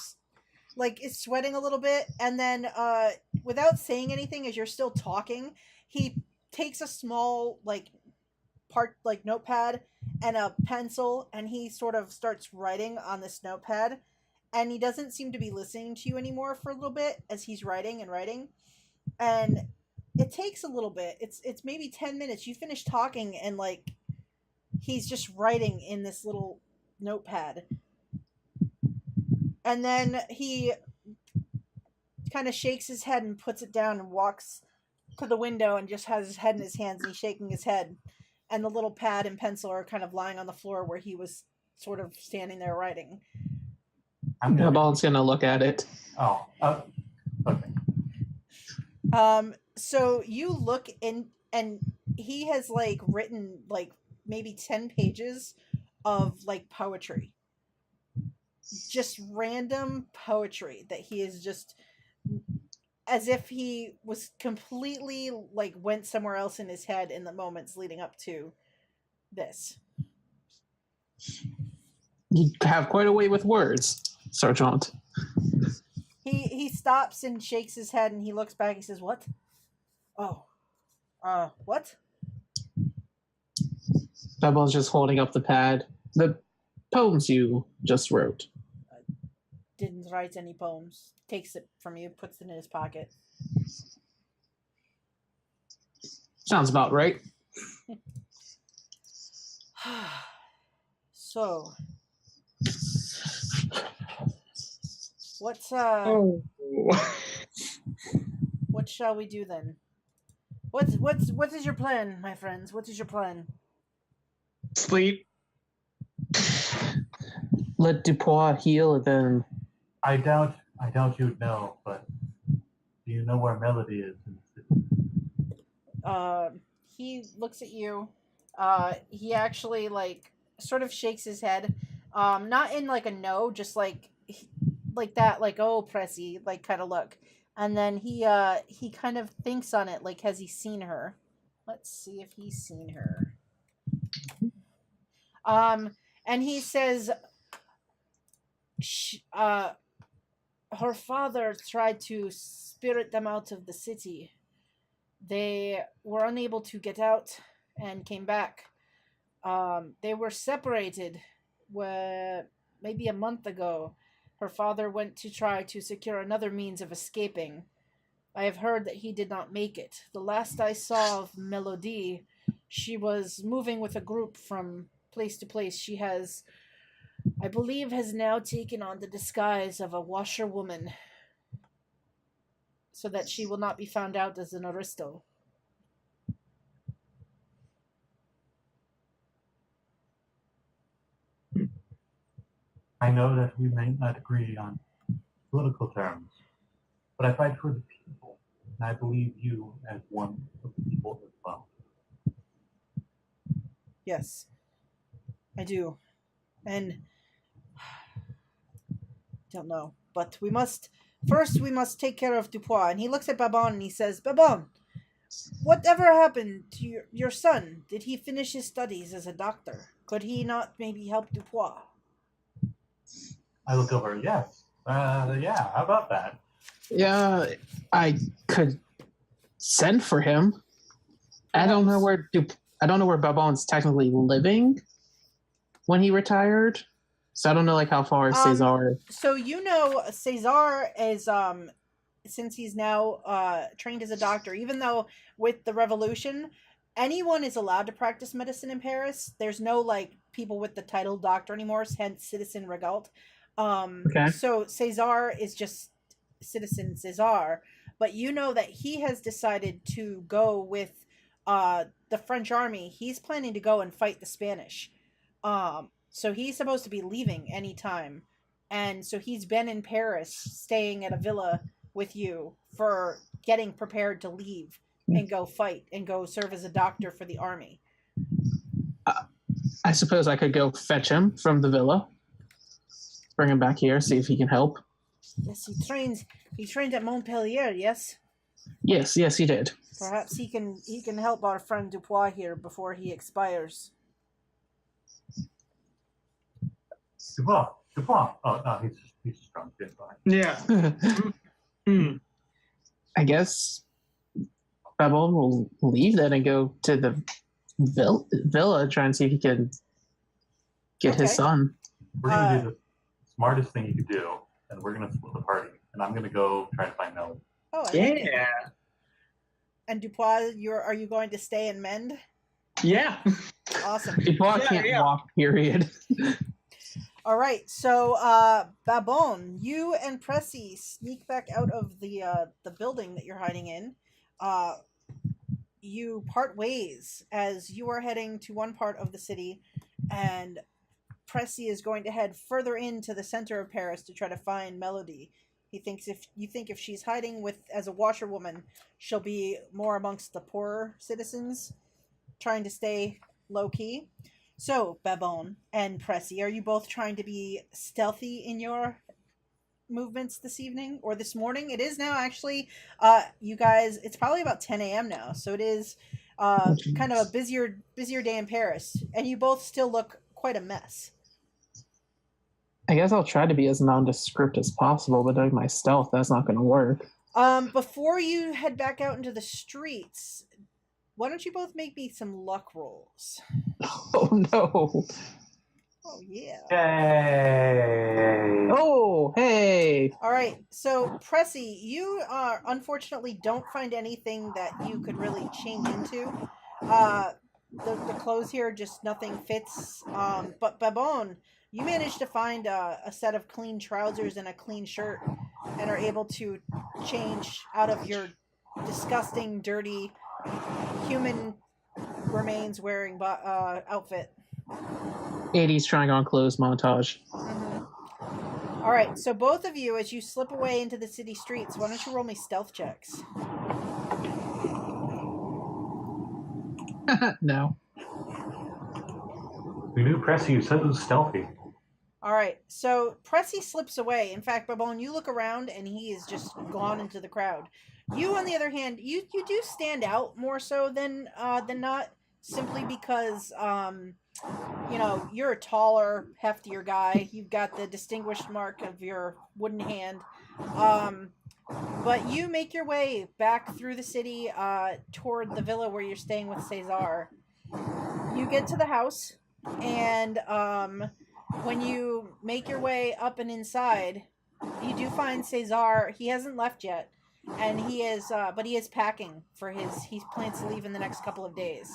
like is sweating a little bit, and then without saying anything as you're still talking, he takes a small notepad and a pencil, and he sort of starts writing on this notepad, and he doesn't seem to be listening to you anymore for a little bit as he's writing, and it takes a little bit. It's maybe 10 minutes. You finish talking, and like he's just writing in this little notepad. And then he kind of shakes his head and puts it down and walks to the window and just has his head in his hands and he's shaking his head. And the little pad and pencil are kind of lying on the floor where he was sort of standing there writing. Babon's gonna look at it. Oh, okay. So you look in, and he has like written like maybe 10 pages of like poetry. Just random poetry that he is just as if he was completely like went somewhere else in his head in the moments leading up to this. You have quite a way with words, Sergeant. He stops and shakes his head and he looks back. He says, "What? Oh, what?" Babon's just holding up the pad. The poems you just wrote. Didn't write any poems. Takes it from you, puts it in his pocket. Sounds about right. So, what's what shall we do then? What is your plan, my friends? What is your plan? Sleep. Let Dupois heal them. I doubt you'd know, but do you know where Melody is in the city? He looks at you. He actually like sort of shakes his head. Not in like a no, just like that, like, oh, Pressi, like kind of look. And then he kind of thinks on it, like, has he seen her? Let's see if he's seen her. And he says, her father tried to spirit them out of the city. They were unable to get out and came back. They were separated maybe a month ago. Her father went to try to secure another means of escaping. I have heard that he did not make it. The last I saw of Melody, she was moving with a group from place to place. She has, I believe, has now taken on the disguise of a washerwoman so that she will not be found out as an aristo. I know that we may not agree on political terms, but I fight for the people, and I believe you as one of the people as well. Yes, I do. And don't know, but we must take care of Dupois. And he looks at Babin and he says, "Babin, whatever happened to your son? Did he finish his studies as a doctor? Could he not maybe help Dupois?" I look over, yes. Yeah, how about that? Yeah, I could send for him. I don't know where Babon's technically living when he retired. So I don't know like how far Cesar. So you know Cesar is since he's now trained as a doctor, even though with the revolution anyone is allowed to practice medicine in Paris. There's no like people with the title doctor anymore, hence citizen regalt. Okay. So Cesar is just citizen Cesar, but you know that he has decided to go with the French army. He's planning to go and fight the Spanish. So he's supposed to be leaving anytime. And so he's been in Paris staying at a villa with you for getting prepared to leave and go fight and go serve as a doctor for the army. I suppose I could go fetch him from the villa, bring him back here, see if he can help. Yes, he trained at Montpellier, yes? Yes, he did. Perhaps he can help our friend Dupois here before he expires. Dupois. Oh, no, he's just drunk. It's fine. Yeah. I guess Babon will leave then and go to the villa, try and see if he can get his son. We're going to do the smartest thing you could do, and we're going to split the party. And I'm going to go try to find Melody. Oh, Yeah. And Dupois, are you going to stay and mend? Yeah. Awesome. Dupois can't walk, period. All right, so Babon, you and Pressi sneak back out of the building that you're hiding in. You part ways as you are heading to one part of the city, and Pressi is going to head further into the center of Paris to try to find Melody. He thinks if she's hiding as a washerwoman, she'll be more amongst the poorer citizens, trying to stay low key. So, Babon and Pressi, are you both trying to be stealthy in your movements this evening or this morning? It is now actually, you guys, it's probably about 10 a.m. now, so it is kind of a busier day in Paris, and you both still look quite a mess. I guess I'll try to be as nondescript as possible, but doing my stealth, that's not going to work. Before you head back out into the streets, why don't you both make me some luck rolls? Oh, no. Oh, yeah. Yay! Oh, hey! All right, so Pressi, you unfortunately don't find anything that you could really change into. The clothes here, just nothing fits. But Babon, you managed to find a set of clean trousers and a clean shirt and are able to change out of your disgusting, dirty, human remains wearing outfit. 80s trying on clothes montage. Mm-hmm. All right, so both of you, as you slip away into the city streets, why don't you roll me stealth checks? No. We knew Pressi, you said it was stealthy. All right, so Pressi slips away. In fact, Babon, you look around and he is just gone into the crowd. You, on the other hand, you do stand out more so than not, simply because you're a taller, heftier guy. You've got the distinguished mark of your wooden hand. But you make your way back through the city toward the villa where you're staying with Cesar. You get to the house, and when you make your way up and inside, you do find Cesar. He hasn't left yet, and he is packing for he plans to leave in the next couple of days.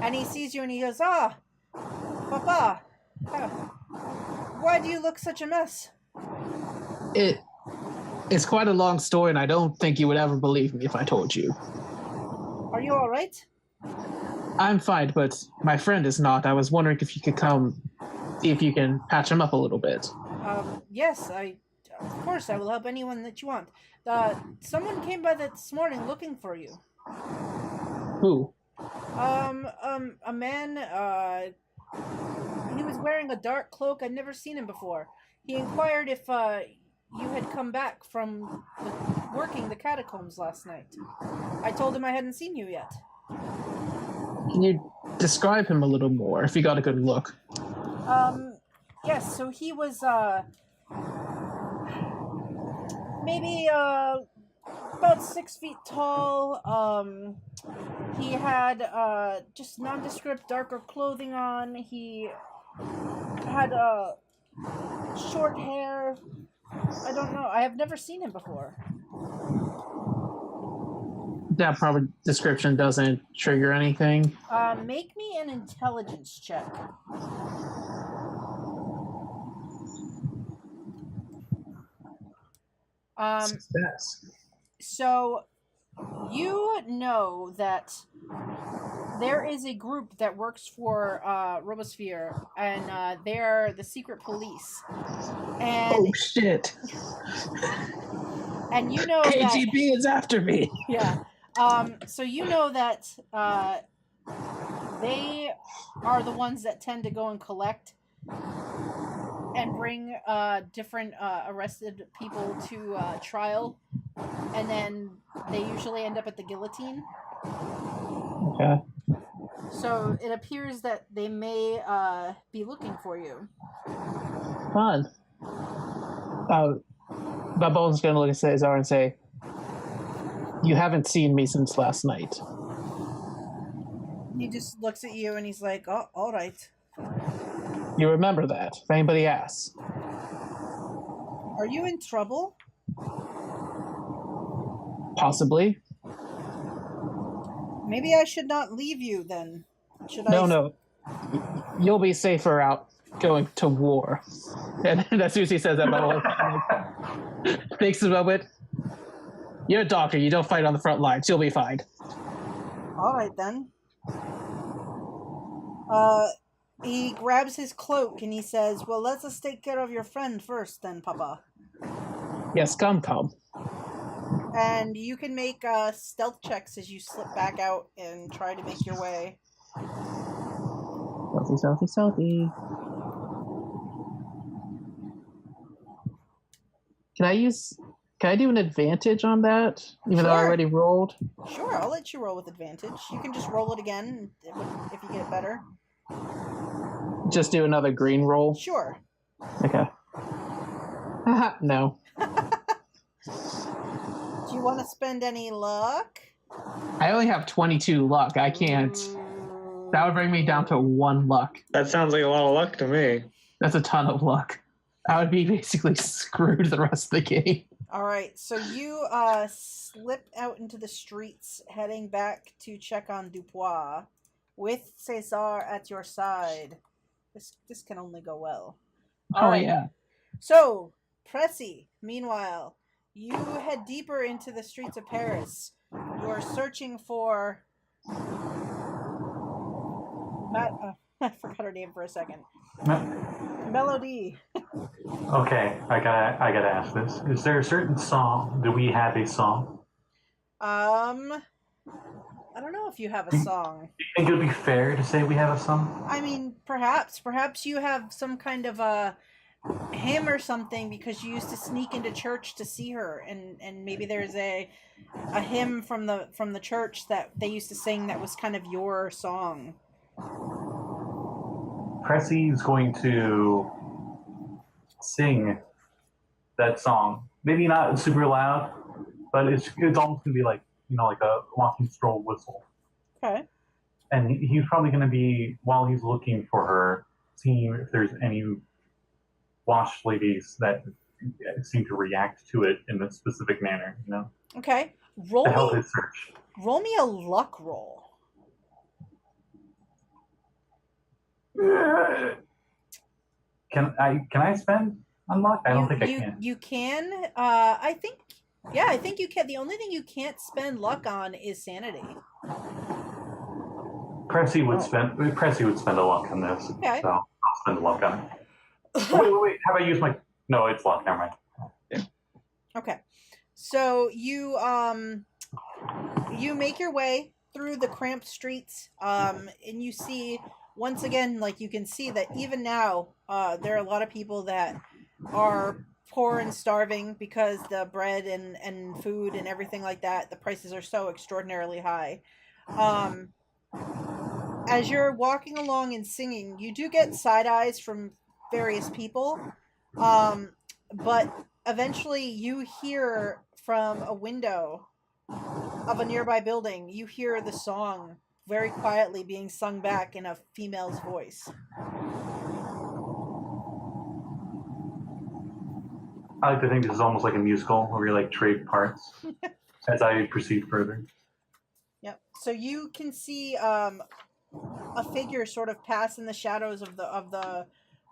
And he sees you and he goes, Papa, why do you look such a mess? It's quite a long story, and I don't think you would ever believe me if I told you. Are you all right? I'm fine, but my friend is not. I was wondering if you could come, see if you can patch him up a little bit. Yes, of course, I will help anyone that you want. Someone came by this morning looking for you. Who? A man, he was wearing a dark cloak. I'd never seen him before. He inquired if, you had come back from working the catacombs last night. I told him I hadn't seen you yet. Can you describe him a little more, if you got a good look? Yes, so he was, maybe, about 6 feet tall. He had, just nondescript, darker clothing on. He had, short hair. I don't know. I have never seen him before. That probably description doesn't trigger anything. Make me an intelligence check. Success. So, you know that there is a group that works for Robosphere, and they're the secret police. And Oh shit! and you know that KGB is after me. yeah. So you know that they are the ones that tend to go and collect and bring different arrested people to trial, and then they usually end up at the guillotine. Okay. So it appears that they may be looking for you. Fun. Babon's gonna look at Cesar and say, "You haven't seen me since last night." He just looks at you and he's like, "Oh, all right. You remember that, if anybody asks. Are you in trouble?" Possibly. Maybe I should not leave you then. Should I? No. You'll be safer out going to war. And as soon as he says that, Babon thinks a moment. You're a doctor. You don't fight on the front lines. You'll be fine. All right then. He grabs his cloak and he says, "Well, let us take care of your friend first, then, Papa." Yes, come. And you can make stealth checks as you slip back out and try to make your way. Stealthy. Can I do an advantage on that? Even though I Sure. already rolled? Sure, I'll let you roll with advantage. You can just roll it again if you get better. Just do another green roll? Sure. Okay. No. Do you want to spend any luck? I only have 22 luck. I can't. That would bring me down to 1 luck. That sounds like a lot of luck to me. That's a ton of luck. I would be basically screwed the rest of the game. All right, so you slip out into the streets, heading back to check on Dupois, with Cesar at your side. This can only go well. All right. Yeah. So, Pressi, meanwhile, you head deeper into the streets of Paris. You are searching for... I forgot her name for a second. Melody. Okay, I gotta ask this. Is there a certain song? Do we have a song? I don't know if you have a song. Do you think it would be fair to say we have a song? I mean, perhaps you have some kind of a hymn or something because you used to sneak into church to see her, and maybe there's a hymn from the church that they used to sing that was kind of your song. Pressi is going to sing that song. Maybe not super loud, but it's almost gonna be like like a walking stroll whistle. Okay. And he's probably gonna be, while he's looking for her, seeing if there's any wash ladies that seem to react to it in a specific manner. Okay. To help his search. Roll me a luck roll. Can I spend on luck? I don't think I can. You can. I think you can. The only thing you can't spend luck on is sanity. Pressi would spend a luck on this. Okay. So I'll spend a luck on it. Wait. Have I used my? No, it's luck. Never mind. Okay. So you make your way through the cramped streets, and you see, once again, like you can see that even now, there are a lot of people that are poor and starving because the bread and food and everything like that, the prices are so extraordinarily high. As you're walking along and singing, you do get side eyes from various people, but eventually you hear from a window of a nearby building, you hear the song very quietly being sung back in a female's voice. I like to think this is almost like a musical where we like trade parts as I proceed further. Yep. So you can see a figure sort of pass in the shadows of the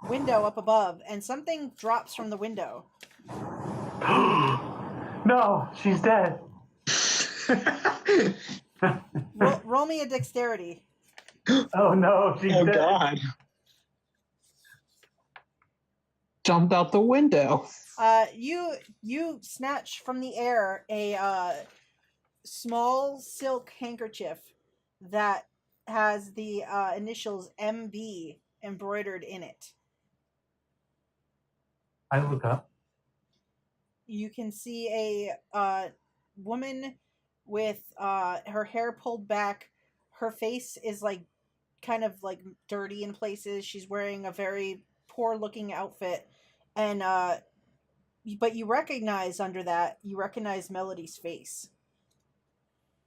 window up above, and something drops from the window. No, she's dead. Roll me a dexterity Oh no, she's Oh dead. God. Jumped out the window. You snatch from the air a small silk handkerchief that has the initials MB embroidered in it. I look up. You can see a woman with her hair pulled back. Her face is like kind of like dirty in places. She's wearing a very poor looking outfit, and but you recognize Melody's face.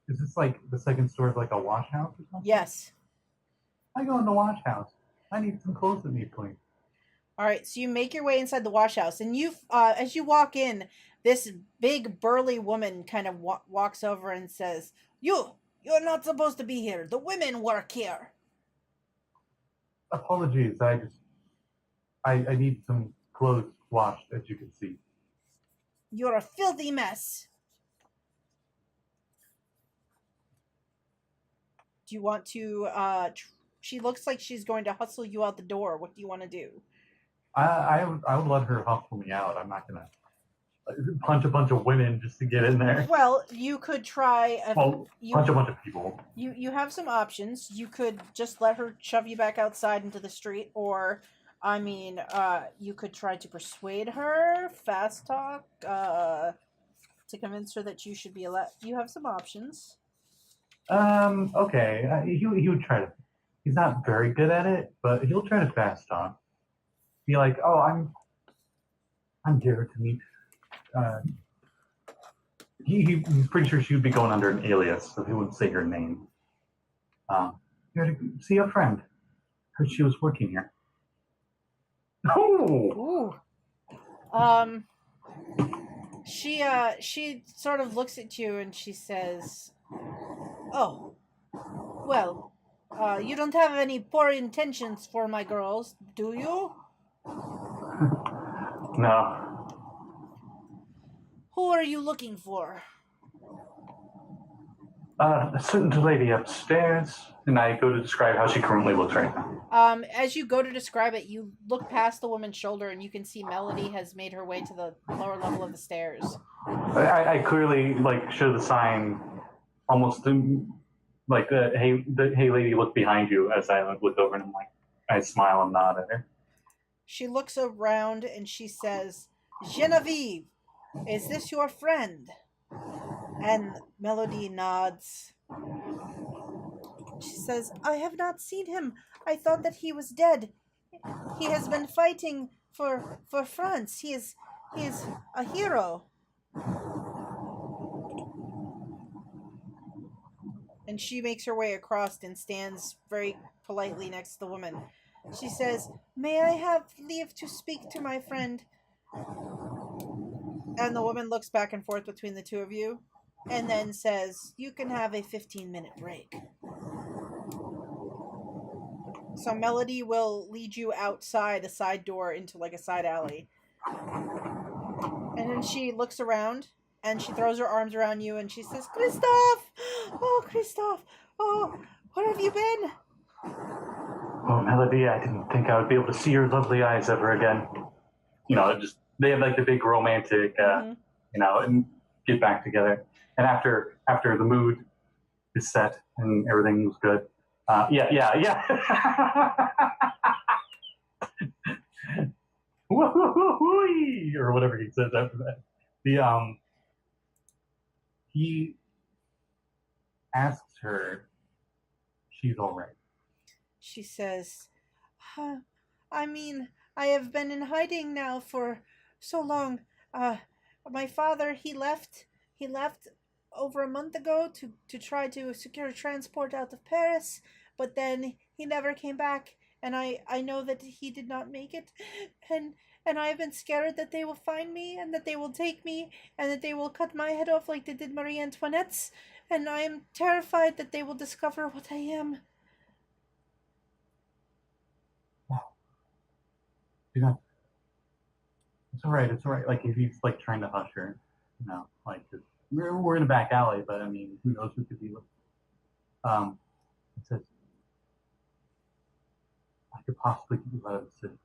Is this like the second story of like a wash house or something? Yes. I go in the wash house. I need some clothes that need cleaned. All right, so you make your way inside the wash house, and as you walk in, this big burly woman kind of walks over and says, You're not supposed to be here. The women work here." Apologies. I need some clothes washed, as you can see. "You're a filthy mess." Do you want to she looks like she's going to hustle you out the door. What do you want to do? I would let her hustle me out. I'm not gonna punch a bunch of women just to get in there. Well, you could try punch a bunch of people. You have some options. You could just let her shove you back outside into the street, or you could try to persuade her, fast talk, to convince her that you should be allowed. You have some options. Okay. He would try to. He's not very good at it, but he'll try to fast talk. Be like, "Oh, I'm here to meet." He's pretty sure she would be going under an alias, so he wouldn't say her name. Here to see a friend. Heard she was working here. Oh. Ooh. She sort of looks at you and she says, "Oh, well, you don't have any poor intentions for my girls, do you?" No. "Who are you looking for?" A certain lady upstairs, and I go to describe how she currently looks right now. As you go to describe it, you look past the woman's shoulder and you can see Melody has made her way to the lower level of the stairs. I clearly show the sign, almost like hey lady, look behind you. As I look over and I smile and nod at her. She looks around and she says, "Genevieve, is this your friend?" And Melody nods. She says, "I have not seen him. I thought that he was dead. He has been fighting for France. He is a hero." And she makes her way across and stands very politely next to the woman. She says, "May I have leave to speak to my friend?" And the woman looks back and forth between the two of you and then says, "You can have a 15-minute break." So Melody will lead you outside a side door into a side alley. And then she looks around and she throws her arms around you and she says, "Christophe! Oh, Christophe! Oh, where have you been?" Oh, Melody, I didn't think I would be able to see your lovely eyes ever again. They have the big romantic, and get back together. And after the mood is set and everything was good, yeah. Or whatever he says after that. He asks her, she's all right. She says, I have been in hiding now for so long. My father, he left over a month ago to try to secure transport out of Paris, but then he never came back, and I know that he did not make it, and I have been scared that they will find me, and that they will take me, and that they will cut my head off like they did Marie Antoinette's, and I am terrified that they will discover what I am." It's all right. It's all right. If he's trying to hush her, we're in a back alley, but I mean, who knows who could be with. It says, could possibly get you out of the city.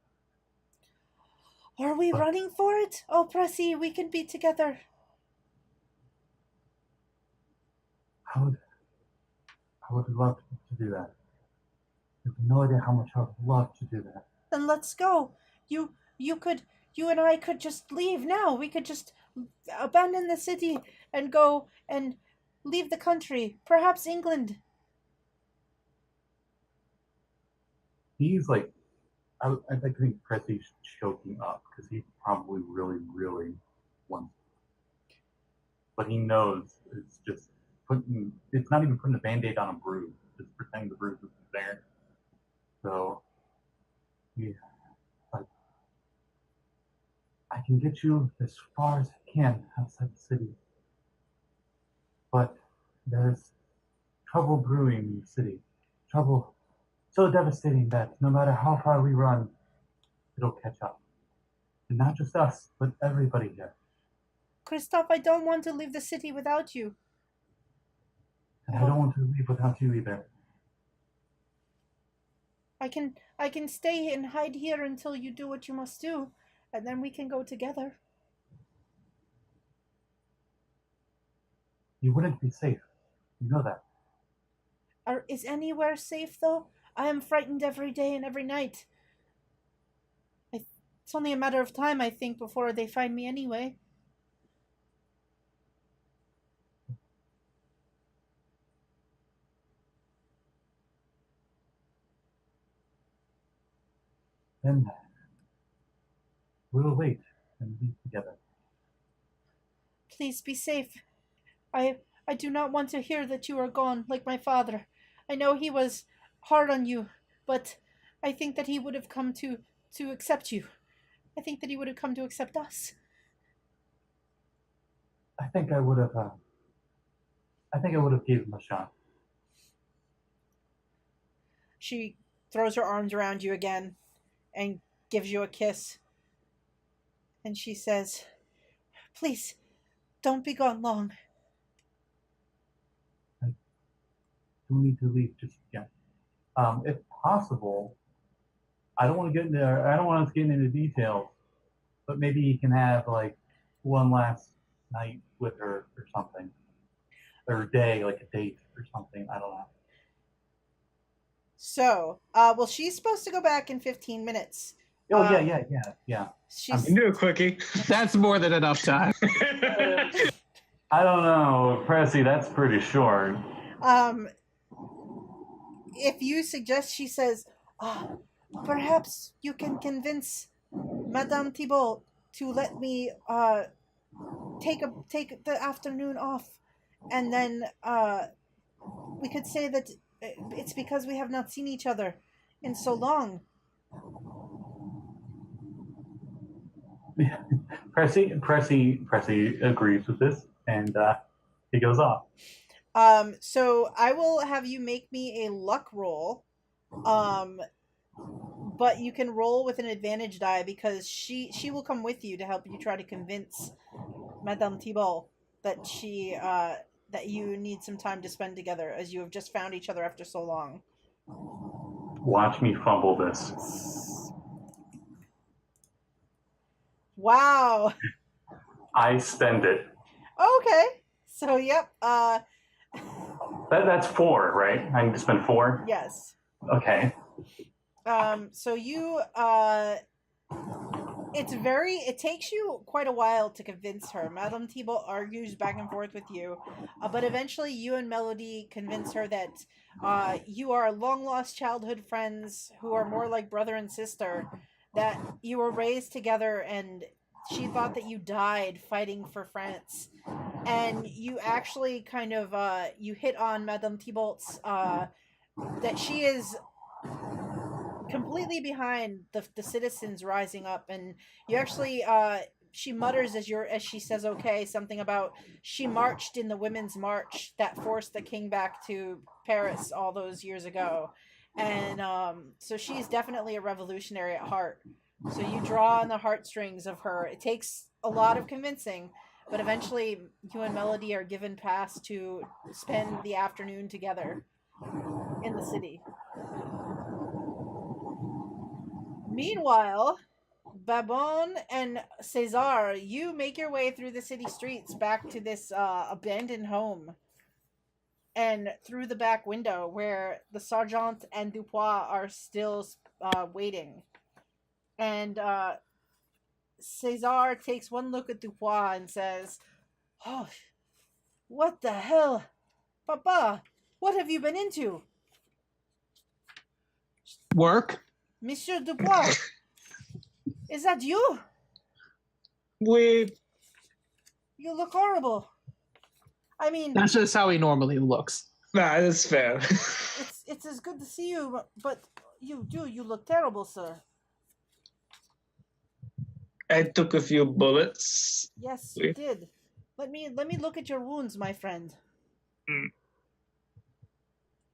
Are we running for it? Oh, Pressi, we can be together. I would love to do that. You have no idea how much I would love to do that. Then let's go. You and I could just leave now. We could just abandon the city and go and leave the country. Perhaps England. He's like, I think Pressi's choking up because he probably really, really wants to. But he knows it's not even putting a band-aid on a bruise. It's just pretending the bruise isn't there. So, yeah, like, I can get you as far as I can outside the city. But there's trouble brewing in the city. Trouble so devastating that no matter how far we run, it'll catch up. And not just us, but everybody here. Christophe, I don't want to leave the city without you. And I don't want to leave without you either. I can stay and hide here until you do what you must do, and then we can go together. You wouldn't be safe. You know that. Is anywhere safe, though? I am frightened every day and every night. It's only a matter of time, I think, before they find me anyway. Then we'll wait and be together. Please be safe. I do not want to hear that you are gone, like my father. I know he was hard on you, but I think that he would have come to accept you. I think that he would have come to accept us. I think I would have gave him a shot. She throws her arms around you again and gives you a kiss. And she says, "Please, don't be gone long." I don't need to leave just yet. If possible, I don't want us getting into details, but maybe you can have like one last night with her or something, or a day, like a date or something. I don't know. So, well, she's supposed to go back in 15 minutes. Oh, yeah. I can do a quickie. That's more than enough time. I don't know, Pressi, that's pretty short. If you suggest, she says, perhaps you can convince Madame Thibault to let me take the afternoon off, and then we could say that it's because we have not seen each other in so long. Pressi agrees with this, and he goes off. So I will have you make me a luck roll. But you can roll with an advantage die because she will come with you to help you try to convince Madame Thibault that that you need some time to spend together, as you have just found each other after so long. Watch me fumble this. Wow. I spend it. Okay. So yep. That's 4, right? I need to spend 4? Yes. Okay. So you it takes you quite a while to convince her. Madame Thibault argues back and forth with you, but eventually you and Melody convince her that you are long lost childhood friends who are more like brother and sister, that you were raised together, and she thought that you died fighting for France. And you actually kind of you hit on Madame Thibault's that she is completely behind the citizens rising up, and you actually she mutters as she says okay, something about she marched in the women's march that forced the king back to Paris all those years ago, and so she's definitely a revolutionary at heart. So you draw on the heartstrings of her. It takes a lot of convincing, but eventually you and Melody are given pass to spend the afternoon together in the city. Meanwhile, Babon and Cesar, you make your way through the city streets back to this abandoned home, and through the back window where the sergeant and Dupois are still waiting. And Cesar takes one look at Dupois and says, "Oh, what the hell? Papa, what have you been into? Work? Monsieur Dupois, is that you? We You look horrible. I mean, That's just how he normally looks. Nah, that's fair. it's as good to see you, but you look terrible, sir. I took a few bullets. Yes, you did. Let me look at your wounds, my friend." Mm.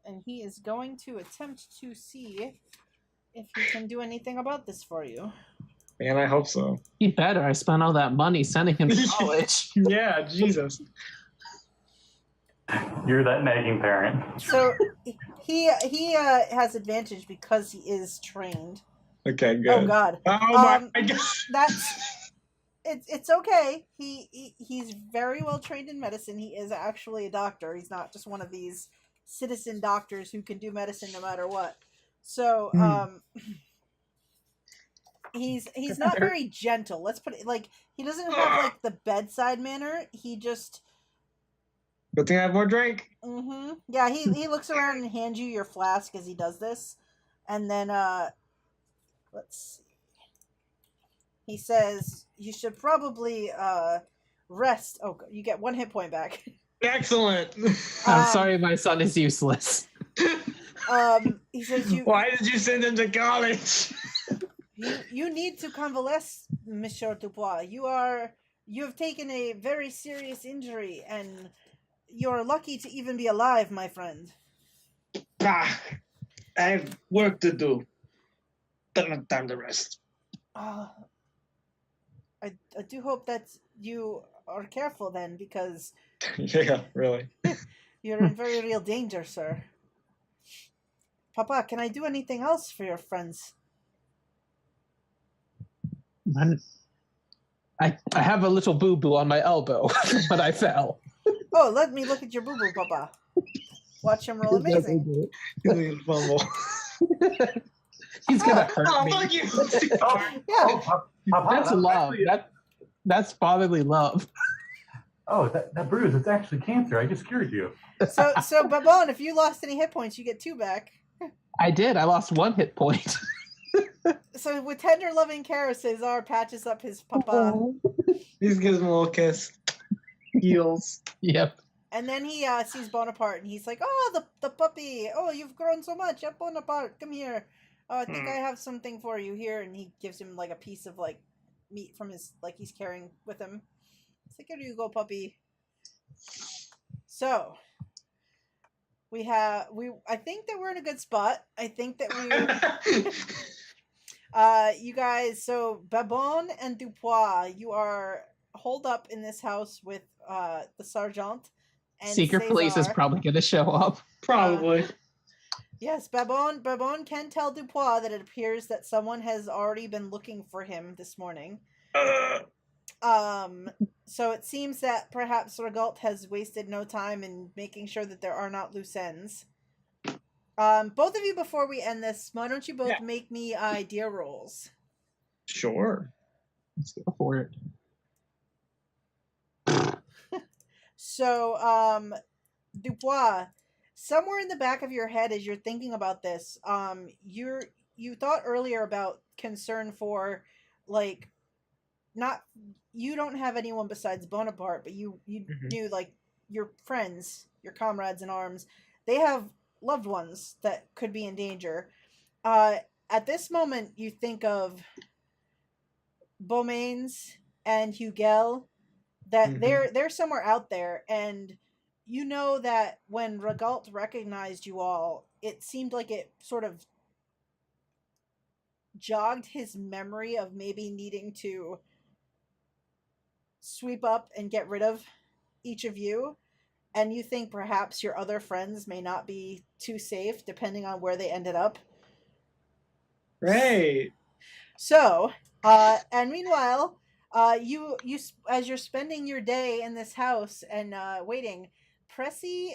And he is going to attempt to see if he can do anything about this for you. And I hope so. He better. I spent all that money sending him to college. Yeah, Jesus. You're that nagging parent. So he has advantage because he is trained. Okay, good. Oh God. Oh my God. That's it's okay. He's very well trained in medicine. He is actually a doctor. He's not just one of these citizen doctors who can do medicine no matter what. So he's not very gentle. Let's put it like he doesn't have like the bedside manner. He just Good thing I have more drink. Yeah, he looks around and hands you your flask as he does this, and then let's see. He says you should probably rest. Oh, you get 1 hit point back. Excellent. I'm sorry, my son is useless. He says you. Why did you send him to college? You need to convalesce, Monsieur Dupois. You have taken a very serious injury, and you're lucky to even be alive, my friend. I have work to do. Don't have time to rest. I do hope that you are careful then, because Yeah, really. you're in very real danger, sir. Papa, can I do anything else for your friends? I have a little boo-boo on my elbow, but I fell. Oh, let me look at your boo-boo, Papa. Watch him roll amazing. He's a fumble. He's gonna hurt me. Fuck you. Yeah. That's love. That's fatherly love. Oh, that bruise, it's actually cancer. I just cured you. So Babon, if you lost any hit points, you get 2 back. I did. I lost 1 hit point. So with tender loving care, Cesar patches up his papa. He just gives him a little kiss. Heals. Yep. And then he sees Bonaparte, and he's like, "Oh, the puppy! Oh, you've grown so much! Yeah, Bonaparte, come here. I think I have something for you here." And he gives him like a piece of like meat from his he's carrying with him. It's like, "Here you go, puppy." So I think that we're in a good spot. I think that you guys. So Babon and Dupois, you are holed up in this house with the sergeant. And Secret police is Cesar. probably going to show up. Probably. Yes, Babon can tell Dupois that it appears that someone has already been looking for him this morning. So it seems that perhaps Regault has wasted no time in making sure that there are not loose ends. Both of you, before we end this, why don't you both make me idea rolls? Sure. Let's go for it. So, Dupois, somewhere in the back of your head as you're thinking about this, you thought earlier about concern for, like, not, you don't have anyone besides Bonaparte, but you knew, like, your friends, your comrades in arms, they have loved ones that could be in danger. At this moment, you think of Beaumains and Hugel, that they're somewhere out there, and you know that when Regault recognized you all, it seemed like it sort of jogged his memory of maybe needing to sweep up and get rid of each of you, and you think perhaps your other friends may not be too safe depending on where they ended up. Right. So, and meanwhile, as you're spending your day in this house and waiting, Pressy,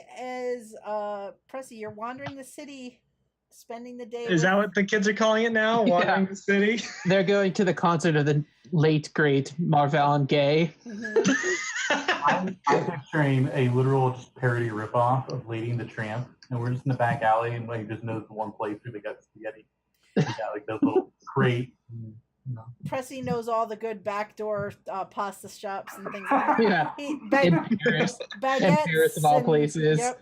you're wandering the city, spending the day. Is that what the kids are calling it now? Wandering the city? They're going to the concert of the late great Marvell and Gaye. I'm picturing a literal just parody ripoff of Lady and the Tramp, and we're just in the back alley, and like just knows the one place where they got spaghetti. They got like those little crate. Pressy knows all the good backdoor pasta shops and things like that. Yeah, in Paris, baguettes in Paris of all places. Yep.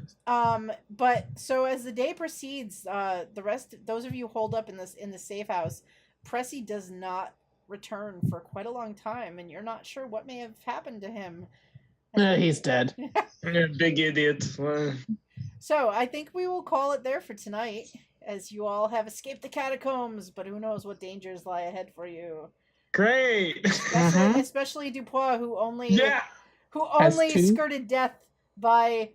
But so as the day proceeds, those of you holed up in the safe house, Pressy does not return for quite a long time, and you're not sure what may have happened to him. He's dead. Big idiot. So I think we will call it there for tonight, as you all have escaped the catacombs, but who knows what dangers lie ahead for you. Great. Especially Dupois, who only two? skirted death by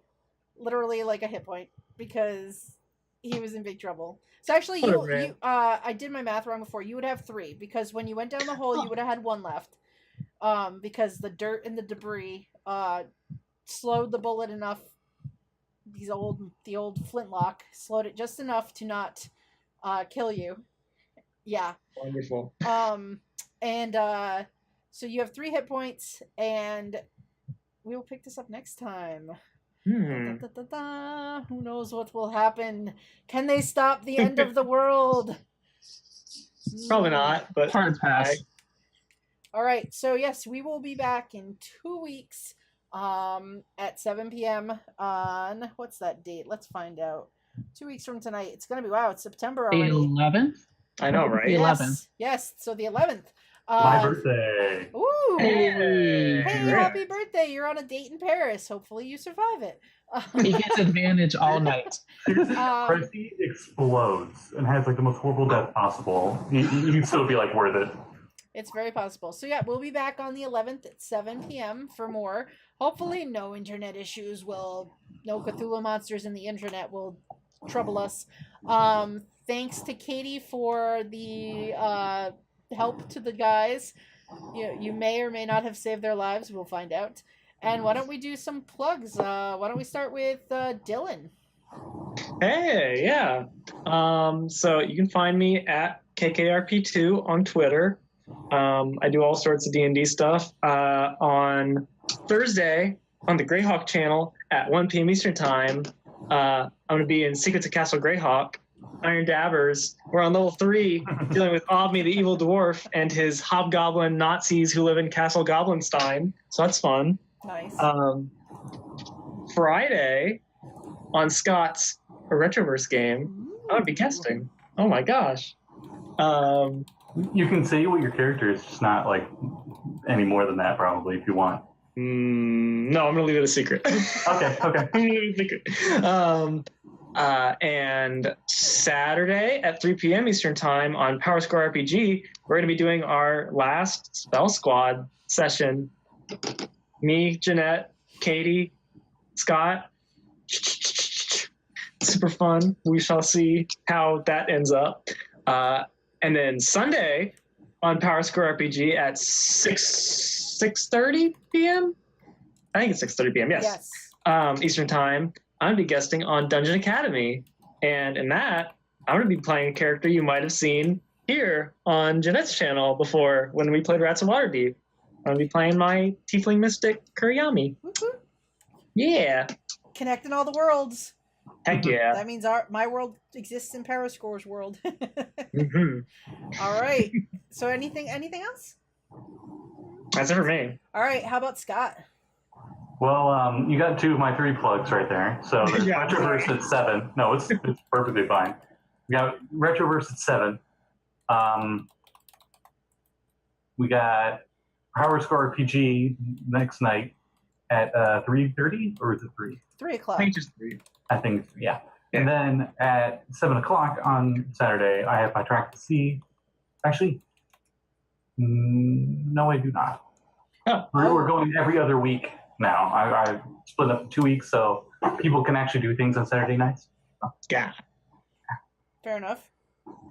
literally like a hit point because he was in big trouble. So actually, I did my math wrong before. You would have 3 because when you went down the hole, you would have had 1 left. Because the dirt and the debris slowed the bullet enough. The old flintlock slowed it just enough to not kill you. Yeah. Wonderful. And so you have 3 hit points, and we will pick this up next time. Who knows what will happen? Can they stop the end of the world? Probably not, but hard pass. All right, so yes, we will be back in 2 weeks at 7 p.m. on, what's that date? Let's find out. 2 weeks from tonight. It's going to be, it's September already. 11th? I know, right? The 11th. Yes, so the 11th. My birthday. Ooh. Hey, happy birthday. You're on a date in Paris. Hopefully you survive it. He gets advantage all night. Pressy explodes and has like the most horrible death possible. You'd still be like worth it. It's very possible. So yeah, we'll be back on the 11th at 7 p.m. for more. Hopefully no internet issues no Cthulhu monsters in the internet will trouble us. Thanks to Katie for the help to the guys. You may or may not have saved their lives. We'll find out. And why don't we do some plugs? Why don't we start with Dylan? Hey, yeah. So you can find me at KKRP2 on Twitter. I do all sorts of D&D stuff. On Thursday on the Greyhawk channel at 1 p.m. Eastern Time, I'm going to be in Secrets of Castle Greyhawk, Iron Dabbers. We're on level 3, dealing with Obmi the Evil Dwarf and his hobgoblin Nazis who live in Castle Goblinstein. So that's fun. Nice. Friday on Scott's Retroverse game, I'm going to be guesting. Oh my gosh. You can say what your character is, just not like any more than that, probably, if you want. No, I'm gonna leave it a secret. Okay. I'm gonna leave it a secret. And Saturday at 3 p.m. Eastern Time on Power Score RPG, we're gonna be doing our last Spell Squad session. Me, Jeanette, Katie, Scott. Super fun. We shall see how that ends up. And then Sunday on Power Score RPG at 6:30 p.m. I think it's 6:30 p.m. Yes. Eastern Time. I'm going to be guesting on Dungeon Academy, and in that, I'm going to be playing a character you might have seen here on Jeanette's channel before when we played Rats of Waterdeep. I'm going to be playing my Tiefling Mystic Kuryami. Woo-hoo. Yeah. Connecting all the worlds. Heck yeah. That means my world exists in Parascore's world. Mm-hmm. All right. So anything else? That's it for me. All right. How about Scott? Well, you got 2 of my 3 plugs right there. So there's Yeah, Retroverse at 7. No, it's perfectly fine. We got Retroverse at 7. We got Power Score RPG next night at 3:30, or is it 3? 3 I o'clock. think just 3. I think, yeah. And then at 7 o'clock on Saturday, I have my Track to See. Actually, no, I do not. Oh. We're going every other week now. I split up 2 weeks so people can actually do things on Saturday nights. Yeah. Fair enough.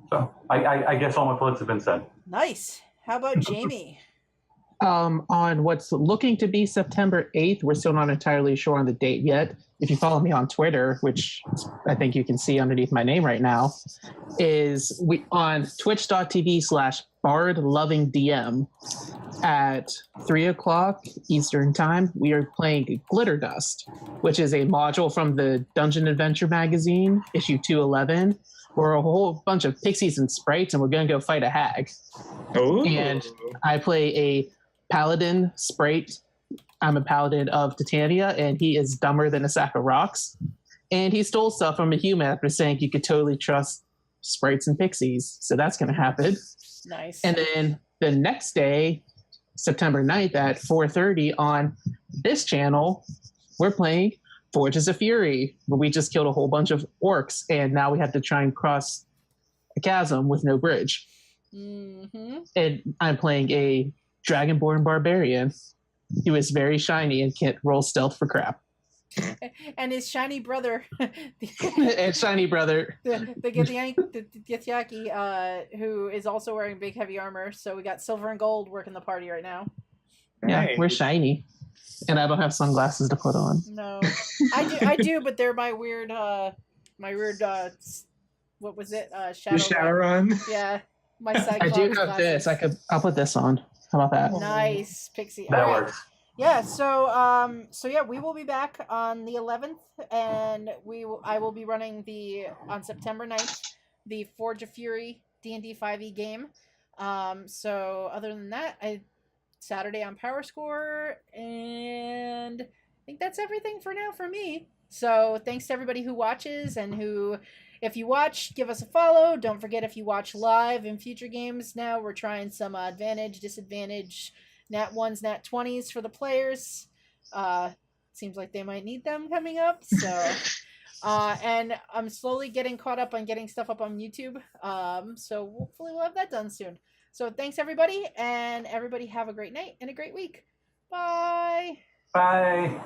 So I guess all my plugs have been said. Nice. How about Jamey? On what's looking to be September 8th, we're still not entirely sure on the date yet. If you follow me on Twitter, which I think you can see underneath my name right now, is we on twitch.tv/bardlovingdm at 3:00 Eastern time. We are playing Glitter Dust, which is a module from the Dungeon Adventure magazine, issue 211. We're a whole bunch of pixies and sprites, and we're going to go fight a hag. Oh. And I play a paladin sprite. I'm a paladin of Titania, and he is dumber than a sack of rocks. And he stole stuff from a human after saying you could totally trust sprites and pixies. So that's going to happen. Nice. And then the next day, September 9th at 4:30 on this channel, we're playing Forges of Fury, where we just killed a whole bunch of orcs, and now we have to try and cross a chasm with no bridge. Mm-hmm. And I'm playing a Dragonborn Barbarian who is very shiny and can't roll stealth for crap. And his shiny brother, And shiny brother. the Githyanki, who is also wearing big heavy armor. So we got silver and gold working the party right now. Yeah, Nice. we're shiny. And I don't have sunglasses to put on. No, I do, but they're my weird, what was it? The Shadowrun. Yeah, my I Cyclops do have glasses. this. I'll put this on. How about that? Nice, Pixie. That All right. works. Yeah, so yeah, we will be back on the 11th, and I will be running on September 9th, the Forge of Fury D&D 5e game. So other than that, Saturday on Power Score, and I think that's everything for now for me. So thanks to everybody who watches and who, if you watch, give us a follow. Don't forget, if you watch live in future games now, we're trying some advantage, disadvantage, Nat 1s, Nat 20s for the players. Seems like they might need them coming up. So, and I'm slowly getting caught up on getting stuff up on YouTube. So hopefully we'll have that done soon. So thanks everybody, and everybody have a great night and a great week. Bye. Bye.